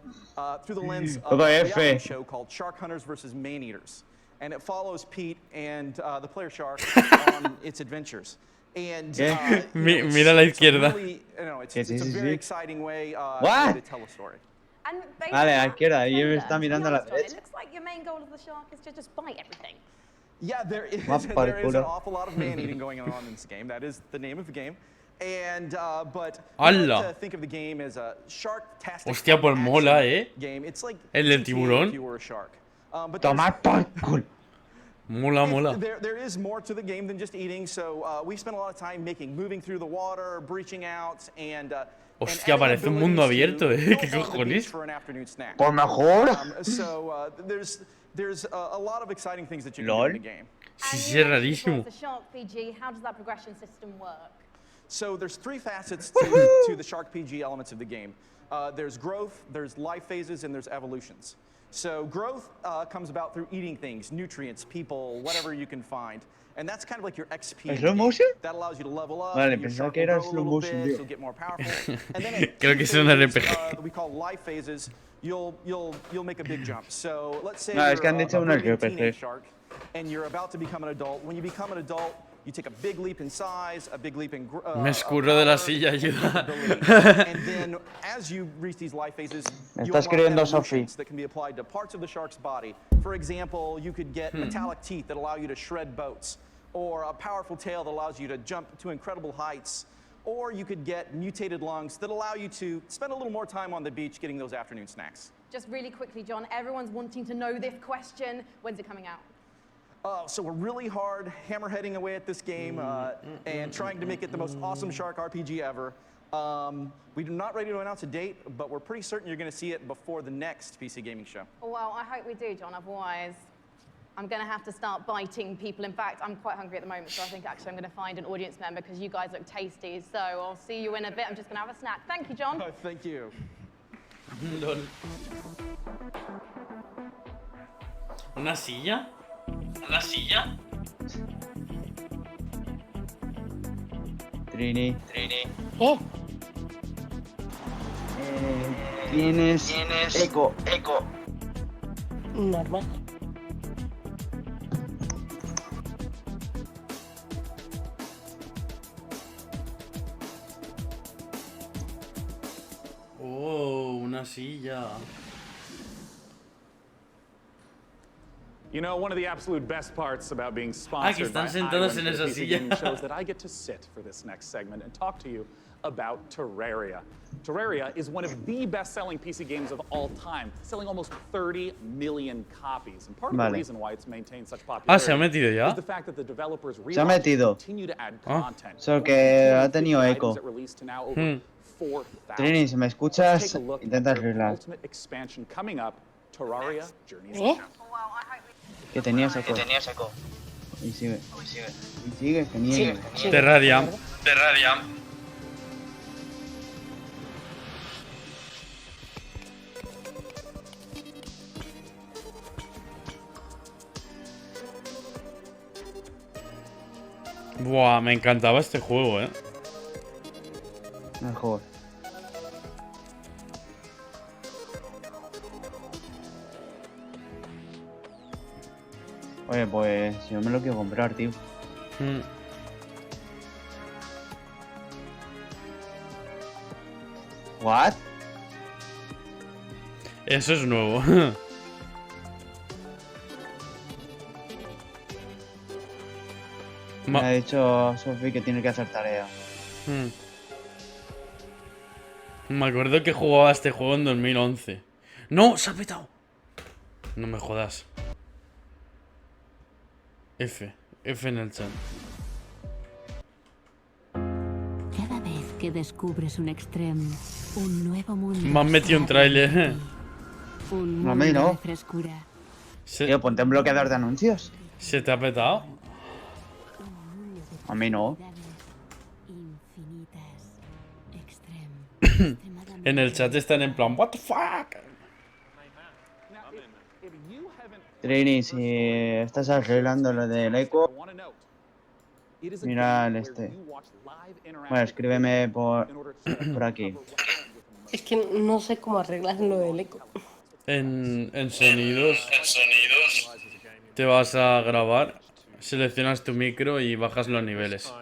through the lens of a reality show called Shark Hunters versus Maneaters. And it follows Pete and the player shark on its adventures. And mira a la izquierda. Really, it's a very exciting way to tell a story. And Vale, a la izquierda, y él está mirando a la it derecha. looks like your main goal of the shark is to just bite everything. Yeah, there is an awful lot of man-eating going on in this game. That is the name of the game. And but I like to think of the game as a shark-tastic Hostia, pues mola, game. It's like el del if tiburón. you were a shark. But Tomar por culo. Mola, mola. There is more to the game than just eating. So we spent a lot of time moving through the water, breaching out, and Hostia, parece un mundo abierto, ¿Qué cojones? Por mejor. So there's a lot of exciting things that you can do in the game. Sí, sí, es rarísimo. The Shark PG, how does that progression system work? So there's three facets to the Shark PG elements of the game. There's growth, there's life phases, and there's evolutions. So growth comes about through eating things, nutrients, people, whatever you can find. And that's kind of like your XP. ¿Slow motion? That allows you to level up. Vale, pensaba que era slow motion, tío. You'll get more powerful. And then Creo que es un RPG. we call life phases. You'll make a big jump. So let's say No, es que han you're dicho un a teenage RPG. shark and you're about to become an adult. When you become an adult, you take a big leap in size, a big leap in Me escurro de la silla, ayuda. and then as you reach these life phases, Me you está escribiendo unlock Sophie. evolutions that can be applied to parts of the shark's body. For example, you could get metallic teeth that allow you to shred boats, or a powerful tail that allows you to jump to incredible heights, or you could get mutated lungs that allow you to spend a little more time on the beach getting those afternoon snacks. Just really quickly, John, everyone's wanting to know this question. When's it coming out? So we're really hard hammerheading away at this game and trying to make it the most awesome shark RPG ever. We're not ready to announce a date, but we're pretty certain you're going to see it before the next PC gaming show. Well, I hope we do, John. Otherwise, I'm going to have to start biting people. In fact, I'm quite hungry at the moment, so I think actually I'm going to find an audience member because you guys look tasty. So I'll see you in a bit. I'm just going to have a snack. Thank you, John. Thank you. ¿Una silla? ¿Una silla? Trini. ¿Qué? Tienes eco. Normal. Oh, una silla. You know, one of the absolute best parts about being que sponsored by están sentados iWin en for esa the PC silla. Gaming Show is that I get to sit for this next segment and talk to you about Terraria. Terraria is one of the best-selling PC games of all time, selling almost 30 million copies. And part of the reason why it's maintained such popularity ¿se ha metido ya? is the fact that the developers Se ha metido. continue to add content. Solo que ha tenido eco. That released to now over 4,000. Trini, si me escuchas, intenta arreglar. Ultimate expansion coming up, Terraria Journeys. Que tenías eco. Y sigue. Y sigue, que niegue. Terraria. Buah, me encantaba este juego, Mejor. Oye, pues yo me lo quiero comprar, tío. ¿What? Eso es nuevo. Me ha dicho Sophie que tiene que hacer tarea. Me acuerdo que jugaba este juego en 2011. ¡No! ¡Se ha petado! No me jodas. F en el chat. que descubres un extremo, un nuevo mundo. Me han metido un tráiler. Un No, a mí mundo no. de frescura. Tío, ponte en bloqueador de anuncios. ¿Se te ha petado? A mí no. En el chat están en plan, what the fuck. Trini, si estás arreglando lo del eco, mira el este. Bueno, escríbeme por aquí. Es que no sé cómo arreglar lo del eco. En sonidos. Te vas a grabar, seleccionas tu micro y bajas los niveles.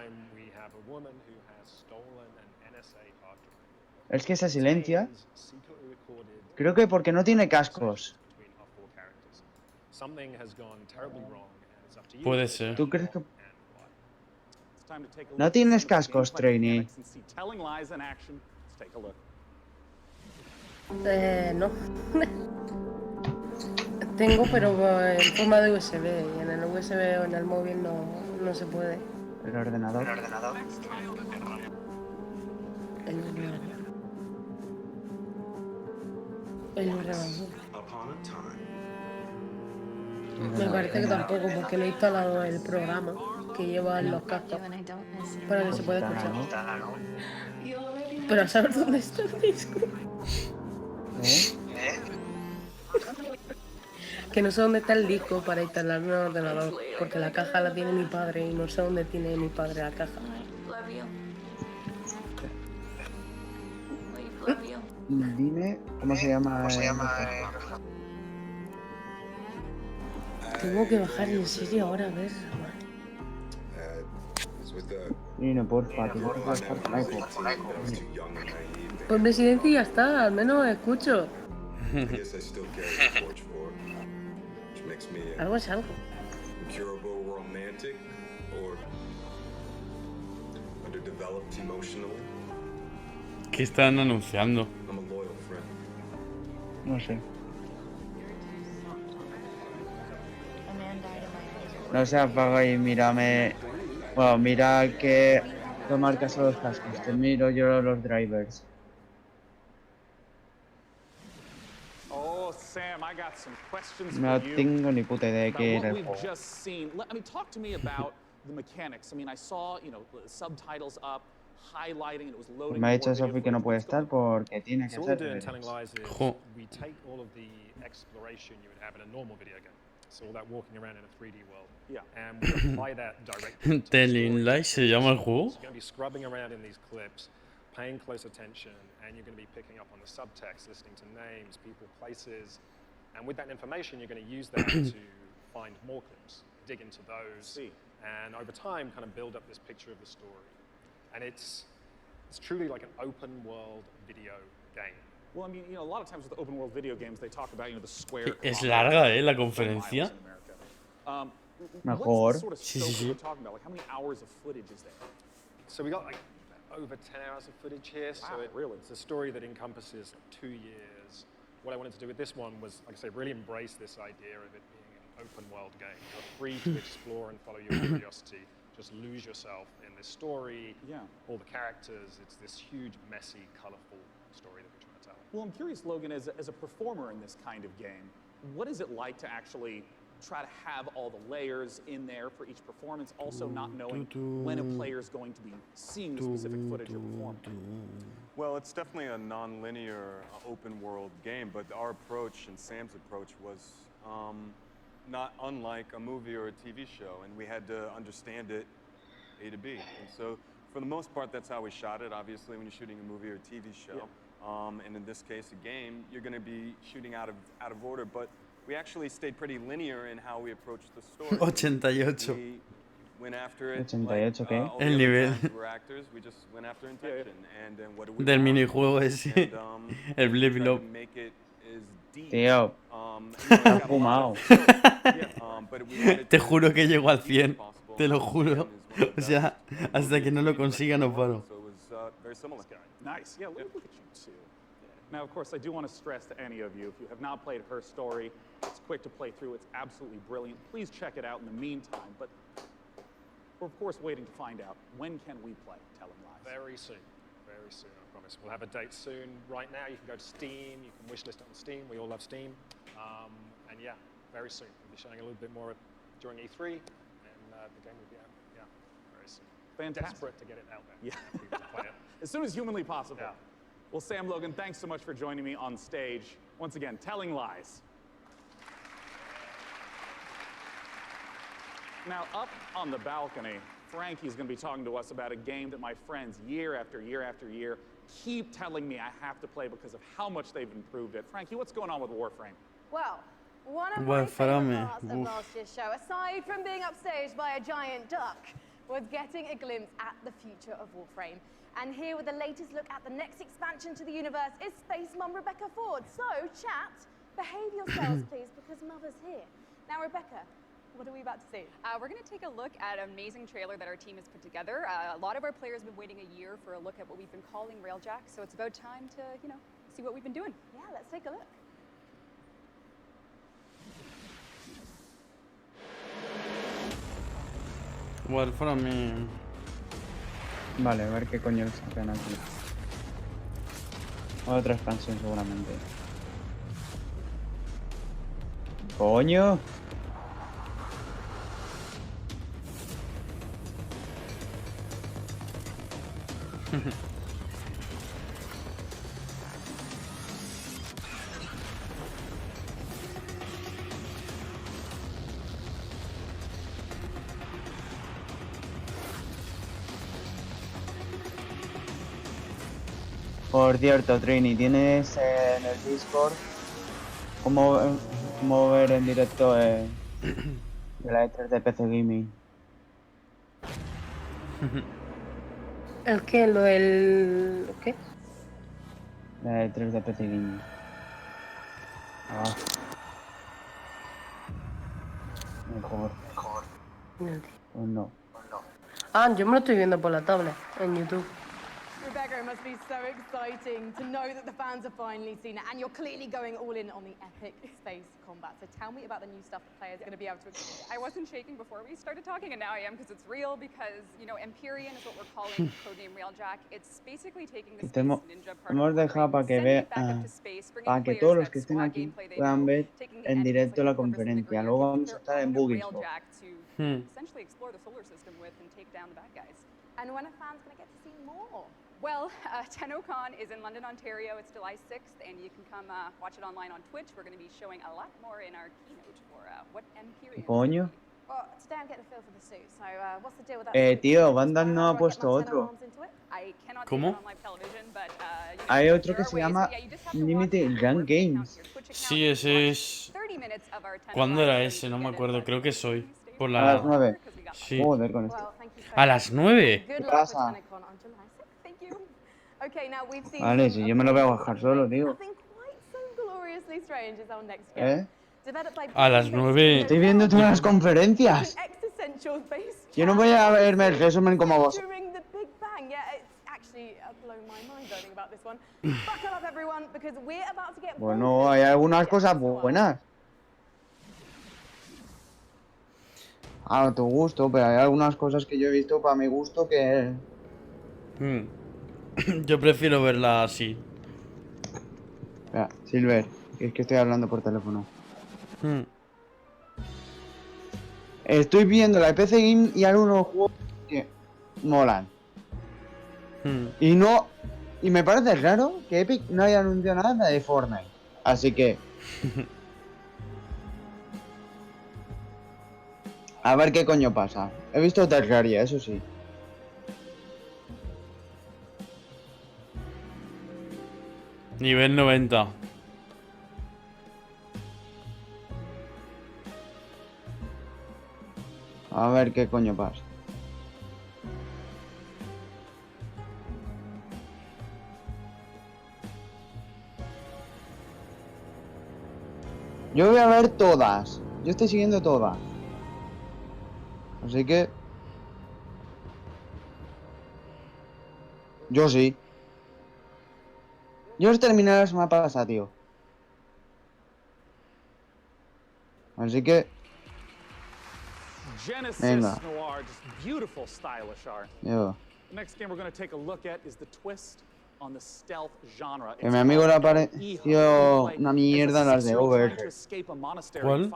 Es que se silencia. Creo que porque no tiene cascos. Puede ser. ¿Tú crees que...? No tienes cascos, Trini. No. Tengo, pero en forma de USB. Y en el USB o en el móvil no se puede. ¿El ordenador? El ordenador. El ordenador. Me parece que tampoco, porque no he instalado el programa que lleva los cascos para que se pueda escuchar. Pero a saber dónde está el disco. Que no sé dónde está el disco para instalarlo en el ordenador, porque la caja la tiene mi padre y no sé dónde tiene mi padre la caja. Dime, ¿cómo se llama? Tengo que bajar en serio ahora, a ver. Dime, porfa, tengo que bajar con iPhone. Pues me silencio y ya está, al menos escucho. Algo es algo. ¿Qué están anunciando? No sé. No se apaga y mírame. Bueno, mira que marcas son los cascos. Te miro yo los drivers. Oh, Sam, I got some questions No for you tengo ni puta idea de about qué what era el we've juego. just seen. I mean, talk to me about the mechanics. I mean, I saw, subtitles up, highlighting, and it was loading. Me ha dicho Sophie que no puede estar porque tiene que So what we ser do in deberes. Telling Lies is Jo. we take all of the exploration you would have in a normal video game. So all that walking around in a 3D world. Yeah. And we apply that directly to the Telling Lies se llama el juego. So you're going to be scrubbing around in these clips, paying close attention, and you're going to be picking up on the subtext, listening to names, people, places. And with that information, you're going to use that to find more clips, dig into those, and over time kind of build up this picture of the story. And it's truly like an open world video game. Well, I mean, a lot of times with open world video games, they talk about, the square. Es larga, la conferencia. Mejor. What's the sort of Sí, scope sí, sí. we're talking about? Like, how many hours of footage is there? So we got like over 10 hours of footage here. Wow, So really? It's a story that encompasses 2 years. What I wanted to do with this one was, like I say, really embrace this idea of it being an open world game. You're free to explore and follow your curiosity. Just lose yourself in this story, all the characters. It's this huge, messy, colorful story that we're trying to tell. Well, I'm curious, Logan, as a performer in this kind of game, what is it like to actually try to have all the layers in there for each performance, also not knowing when a player is going to be seeing the specific footage you're performing? Well, it's definitely a non-linear open world game, but our approach and Sam's approach was not unlike a movie or a TV show, and we had to understand it A to B. And so, for the most part, that's how we shot it. Obviously, when you're shooting a movie or a TV show, and in this case, a game, you're going to be shooting out of order. But we actually stayed pretty linear in how we approached the story. 88. We went after it. 88, ¿qué? All the El other nivel. times we're actors, we just went after intention. And then what do we Del want? minijuego ese. And, El we Blip tried Blop. to make it as deep. Tío, Te has fumado. Te juro que llego al 100. Te lo juro. O sea, hasta que no lo consiga no paro. Very similar. Nice. Yeah, look at you too. Now, of course, I do want to stress to any of you, if you have not played Her Story, it's quick to play through. It's absolutely brilliant. Please check it out in the meantime. But we're, of course, waiting to find out, when can we play Telling Lies? Very soon. Very soon, I promise. We'll have a date soon. Right now, you can go to Steam. You can wishlist it on Steam. We all love Steam. And yeah, very soon. We'll be showing a little bit more during E3, and the game will be out. Yeah, very soon. Fantastic. Desperate to get it out there. Yeah. For people to play it. As soon as humanly possible. Yeah. Well, Sam Logan, thanks so much for joining me on stage. Once again, Telling Lies. Now, up on the balcony, Frankie's going to be talking to us about a game that my friends, year after year after year, keep telling me I have to play because of how much they've improved it. Frankie, what's going on with Warframe? Well, one of my favorite parts of last year's show, aside from being upstaged by a giant duck, was getting a glimpse at the future of Warframe. And here with the latest look at the next expansion to the universe is Space Mum Rebecca Ford. So, chat, behave yourselves, please, because Mother's here. Now, Rebecca, what are we about to see? We're going to take a look at an amazing trailer that our team has put together. A lot of our players have been waiting a year for a look at what we've been calling Railjack, so it's about time to, you know, see what we've been doing. Yeah, let's take a look. Warframe. Vale, a ver qué coño sacan aquí. Otra expansión seguramente. ¡Coño! Por cierto, Trini, ¿tienes en el Discord cómo ver en directo de la E3 de PC Gaming? ¿El qué? ¿Lo del qué? La E3 de PC Gaming. Ah. Mejor. Pues no. Ah, yo me lo estoy viendo por la tablet, en YouTube. Rebecca, it must be so exciting to know that the fans have finally seen it, and you're clearly going all in on the epic space combat. So tell me about the new stuff that players are going to be able to experience. I wasn't shaking before we started talking, and now I am because it's real, because, you know, Empyrean is what we're calling codename Railjack. It's basically taking the Space Ninja part Hemos dejado para que para que todos los que estén aquí puedan ver en directo la conferencia. Luego vamos a estar en Boogies. Essentially explore the solar system with and take down the bad guys. And when are fans going to get to see more? Well, TennoCon is in London, Ontario. It's July 6th, and you can come watch it online on Twitch. We're going to be showing a lot more in our keynote for what Empyrean. Coño. Well, today I'm getting a feel for the suit, so what's the deal with that? Tío, Vandal no ha puesto otro. ¿Cómo? Hay otro que se llama Limited Run Games. Sí, ese es... ¿Cuándo era ese? No me acuerdo, creo que es hoy. Por la... A las 9. Sí. Joder con esto. ¿A las 9? ¿Qué pasa? Okay, now we've seen Vale, si yo me lo voy a bajar solo, tío. gloriously strange is our next ¿Eh? A las 9. Estoy viendo todas las conferencias. Yo no voy a verme el resumen como vos. Bueno, hay algunas cosas buenas. A tu gusto, pero hay algunas cosas que yo he visto para mi gusto que... Yo prefiero verla así. Espera, Silver, que es que estoy hablando por teléfono. Estoy viendo la de PC Game y algunos juegos que molan. Y no... Y me parece raro que Epic no haya anunciado nada de Fortnite. Así que... A ver qué coño pasa. He visto Terraria, eso sí. Nivel 90. A ver qué coño pasa. Yo voy a ver todas. Yo estoy siguiendo todas. Así que... Yo sí. Yo los terminé la semana pasada, tío. Así que... Genesis Venga. Noir, just beautiful, stylish art. Yo. Next game we're going to take a look at is the twist on the stealth genre. Que a mi amigo le ha parecido una mierda las de VR. ¿Cuál?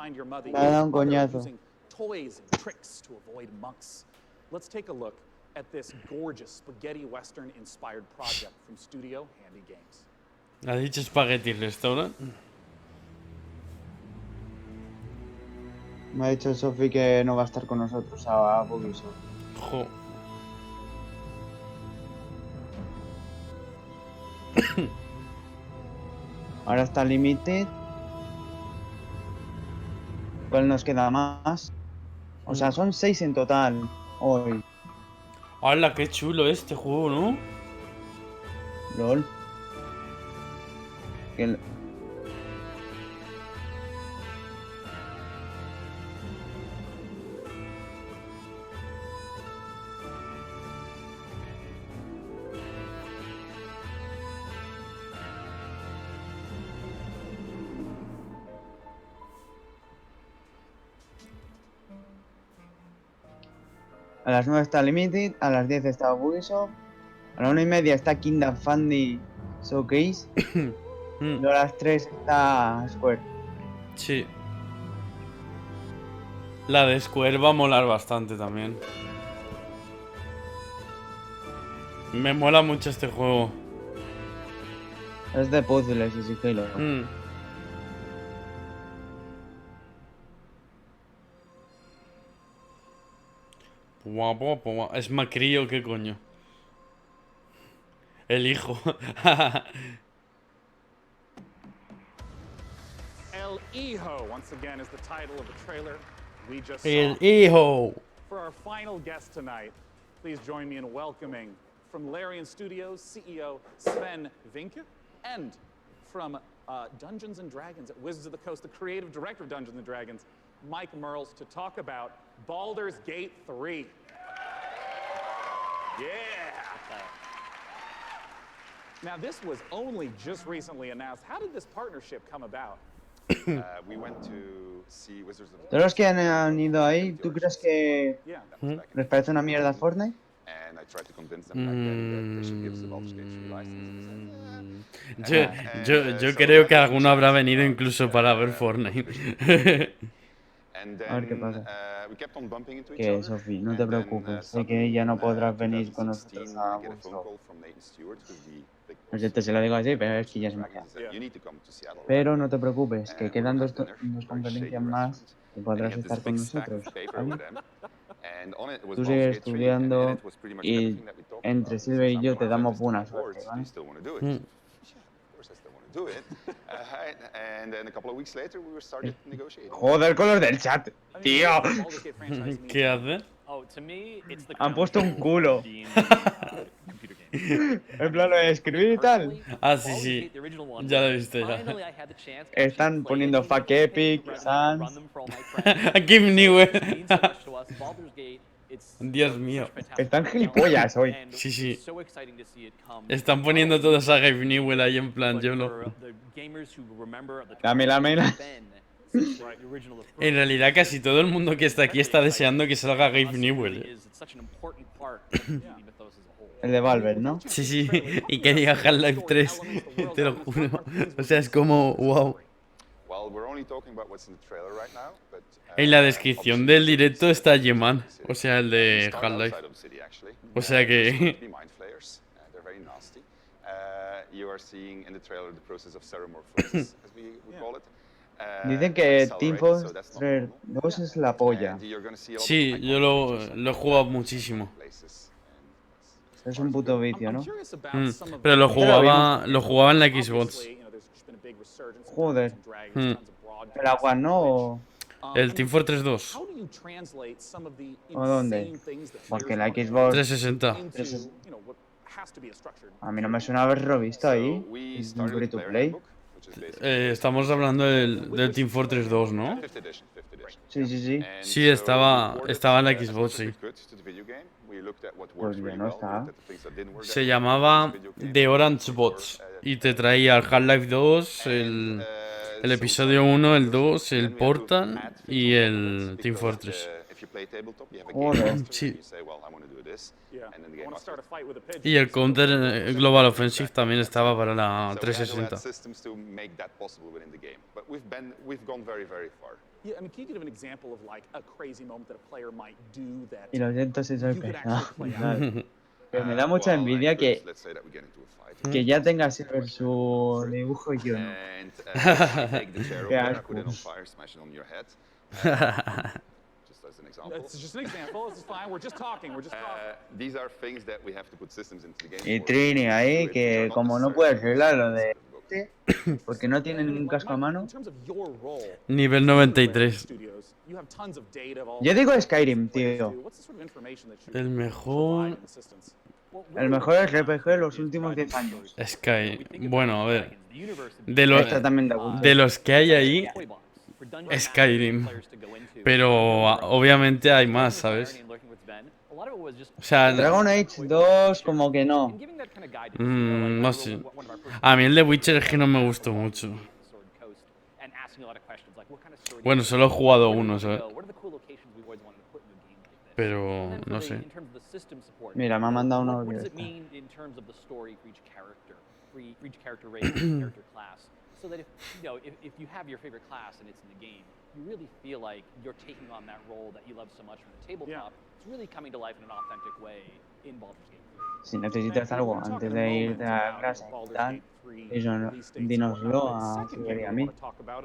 Me ha dado un coñazo. Toys and tricks to avoid monks. Let's take a look at this gorgeous spaghetti western inspired project from Studio Handy Games. ¿Ha dicho Spaghetti Restaurant? Me ha dicho Sofi que no va a estar con nosotros a Bugisoft. Jo. Ahora está Limited. ¿Cuál nos queda más? O sea, son 6 en total hoy. ¡Hala, qué chulo este juego, ¿no? LOL. A las 9 está Limited, a las 10 está Ubisoft, a las 1:30 está Kingdom Fundy Showcase y a las 3 está Square. Sí. La de Square va a molar bastante también. Me mola mucho este juego. Es de puzzles y sigilo. Es Macrio, ¿qué coño? El hijo. El Hijo, once again, is the title of the trailer we just El saw. hijo. For our final guest tonight, please join me in welcoming from Larian Studios CEO Sven Vinke, and from Dungeons and Dragons at Wizards of the Coast, the creative director of Dungeons and Dragons, Mike Merles, to talk about Baldur's Gate 3. Yeah! Now, this was only just recently announced. How did this partnership come about? We went to see Wizards of the Todos los que han ido ahí, ¿tú crees que les parece una mierda Fortnite? and I tried to convince them back then that they should give us the Baldur's Gate 3 license. Yo creo que alguno habrá venido incluso para ver Fortnite. A ver qué pasa. Que Sofi, no te preocupes, sé que ya no podrás venir con nosotros a Bugisoft. Pues se lo digo así, pero es que ya se me ha quedado. Pero no te preocupes, que quedan dos conferencias más que podrás estar con nosotros, ¿vale? Tú sigues estudiando y entre Silver y yo te damos buena suerte, ¿vale? Joder con los del chat, tío. ¿Qué hace? Han puesto un culo. En plan lo de escribir y tal. Ah, sí, sí. Ya lo he visto ya. Están poniendo fuck epic, sans. Give Newell. Dios mío. Están gilipollas hoy. Sí, sí. Están poniendo todos a Gabe Newell ahí en plan, yo lo... Dámela. En realidad casi todo el mundo que está aquí está deseando que salga Gabe Newell. El de Valve, ¿no? Sí, sí. Y que diga Half-Life 3. Te lo juro. O sea, es como, wow. En la descripción del directo está Yeman. O sea, el de Half-Life. O sea que... Dicen que Team Fortress 2 es la polla. Sí, yo lo he jugado muchísimo. Es un puto vicio, ¿no? Pero lo jugaba en la Xbox. Joder. ¿El agua no? ¿El Team Fortress 2? ¿O dónde? Porque la Xbox 360. A mí no me suena haberlo visto ahí. Es un free to play. Estamos hablando del Team Fortress 2, ¿no? Sí, sí, sí. Sí, estaba en la Xbox, sí. Pues ya no está. Se llamaba The Orange Bots y te traía el Half-Life 2, el episodio 1, el 2, el Portal y el Team Fortress. if you play tabletop, you have a Joder. game master, Sí. and you say, well, I want to do this, and then the game master. Y el Counter Global Offensive también estaba para la So we had to add 360. systems to make that possible within the game. But we've gone very, very far. Yeah, I mean, can you give an example of like a crazy moment that a player might do that Y lo siento si soy you could pesado. actually play out? Pero me da mucha envidia que Let's say that we get into a fight. ya tenga Silver su dibujo y yo no. And you take the chair over Qué there, asco. put it on fire, smash it on your head. Just as an example. It's just an example. This is fine. We're just talking. We're just talking. These are things that we have to put systems into the game. Y for. Trini ahí, que como no puede arreglar lo de... Porque no tienen un casco a mano. In terms of your role, Nivel 93. studios, you have tons of data of all Yo digo Skyrim, tío. What's the sort of information that you El mejor... El mejor RPG de los últimos 10 años. Sky. Bueno, a ver. Está también de acuerdo. De los que hay ahí, Skyrim. Pero obviamente hay más, ¿sabes? O sea, Dragon Age 2 como que no. no sé. A mí el de Witcher es que no me gustó mucho. Bueno, solo he jugado uno, ¿sabes? Pero no sé. Mira, me ha mandado un audio. So that if you have your favorite class and it's in the game, you really feel like you're taking on that role that you love so much from the tabletop. It's really coming to life in an authentic way in Baldur's Gate 3. Si necesitas algo antes de irte a clase y tal, eso, dínoslo a Silver y a mí.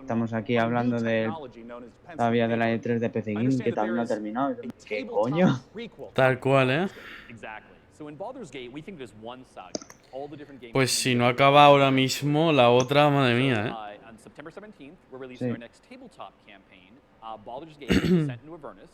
Estamos aquí hablando todavía de la E3 de PC Game, que también no ha terminado. ¿Qué coño? Tal cual, ¿eh? Exactly. So in Baldur's Gate, we think there's one saga. All the different games. Pues si no acaba ahora mismo, la otra, madre mía, ¿eh? On September 17th, we're releasing our next tabletop campaign, Baldur's Gate: Descent into Avernus,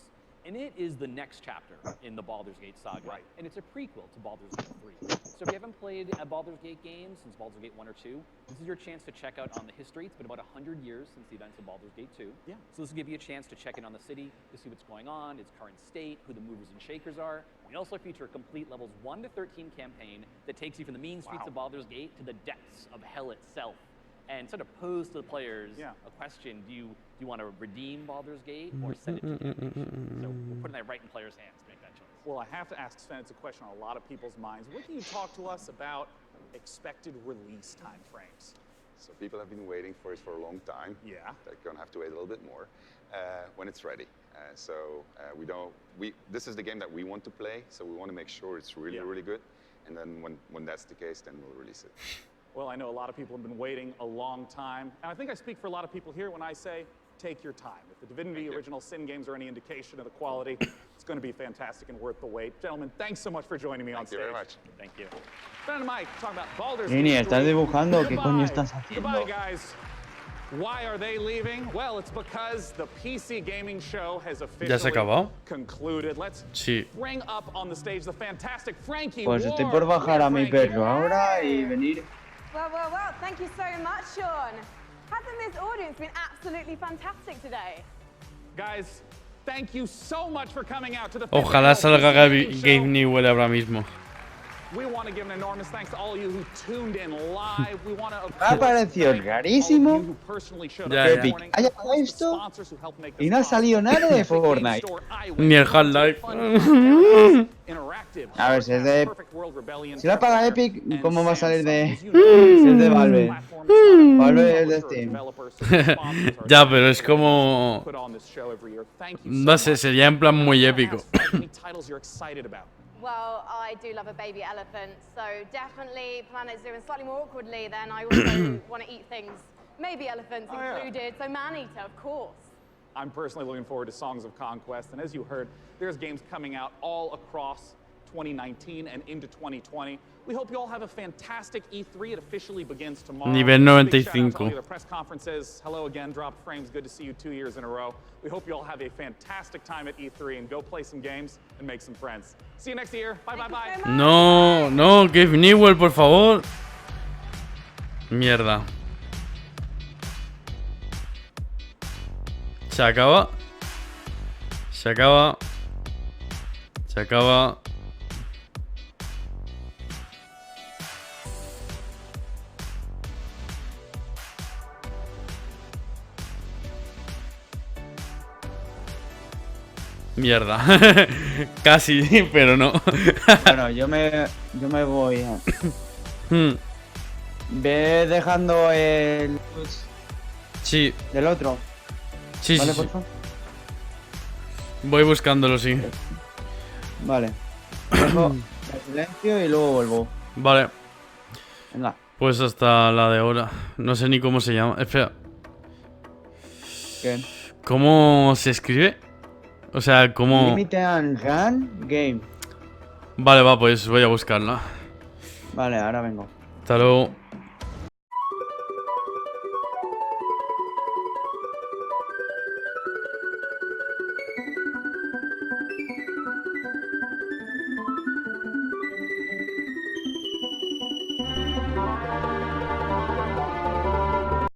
and it is the next chapter in the Baldur's Gate saga, and it's a prequel to Baldur's Gate 3. So if you haven't played a Baldur's Gate game since Baldur's Gate 1 or 2, this is your chance to check out on the history. It's been about 100 years since the events of Baldur's Gate 2. Yeah. So this will give you a chance to check in on the city, to see what's going on, its current state, who the movers and shakers are. We also feature a complete levels 1 to 13 campaign that takes you from the mean streets of Baldur's Gate to the depths of hell itself, and sort of pose to the players a question: Do you want to redeem Baldur's Gate or send it to damnation? So we're putting that right in players' hands to make that choice. Well, I have to ask Sven, it's a question on a lot of people's minds. What can you talk to us about expected release time frames? So people have been waiting for it for a long time. Yeah. They're going to have to wait a little bit more when it's ready. This is the game that we want to play, so we want to make sure it's really, really good. And then when that's the case, then we'll release it. Well, I know a lot of people have been waiting a long time. And I think I speak for a lot of people here when I say, take your time. If the Divinity Original Sin games are any indication of the quality, it's going to be fantastic and worth the wait. Gentlemen, thanks so much for joining me on stage. Thank you very much. Thank you. Ben and Mike talking about Baldur's Trini, Gate 3. ¿estás dibujando? ¿Qué coño Goodbye. estás haciendo? Goodbye, guys. Why are they leaving? Well, it's because the PC gaming show has ¿Ya se ha acabado? concluded. Let's Sí. bring up on the stage the fantastic Frankie Pues estoy Ward. por bajar a mi perro ahora y venir. Well, thank you so much, Sean. Hasn't this audience been absolutely fantastic today? Guys, thank you so much for coming out to the Ojalá salga Gaming Gabe Newell ahora mismo. We want to give an enormous thanks to all of you who tuned in live. We want to Me ha parecido rarísimo que Epic haya dado esto y no ha salido nada de Fortnite. Ni el Half-Life. A ver, si es de... Si la paga Epic, ¿cómo va a salir de... Si es de Valve. Valve es de Steam. Ya, pero es como... No sé, sería en plan muy épico. Well, I do love a baby elephant, so definitely Planet Zoo, and slightly more awkwardly then I also want to eat things. Maybe elephants included, so man-eater, of course. I'm personally looking forward to Songs of Conquest, and as you heard, there's games coming out all across 2019 and into 2020. We hope you all have a fantastic E3. It officially begins tomorrow. Nivel 95. The press conferences. Hello again, Drop Frames. Good to see you 2 years in a row. We hope you all have a fantastic time at E3 and go play some games and make some friends. See you next year. Bye, bye, bye. No, Gabe Newell, por favor. Mierda. Se acaba. Se acaba. Se acaba. Mierda. Casi, pero no. Bueno, yo me voy a... Ve dejando el... Sí. Del otro. Sí, ¿Vale, sí, por sí. favor? Voy buscándolo, sí. Vale. Dejo el silencio y luego vuelvo. Vale. Venga. Pues hasta la de ahora. No sé ni cómo se llama. Espera. ¿Qué? ¿Cómo se escribe? O sea, ¿cómo...? Limit and Run Game. Vale, va, pues voy a buscarla. Vale, ahora vengo. Hasta luego.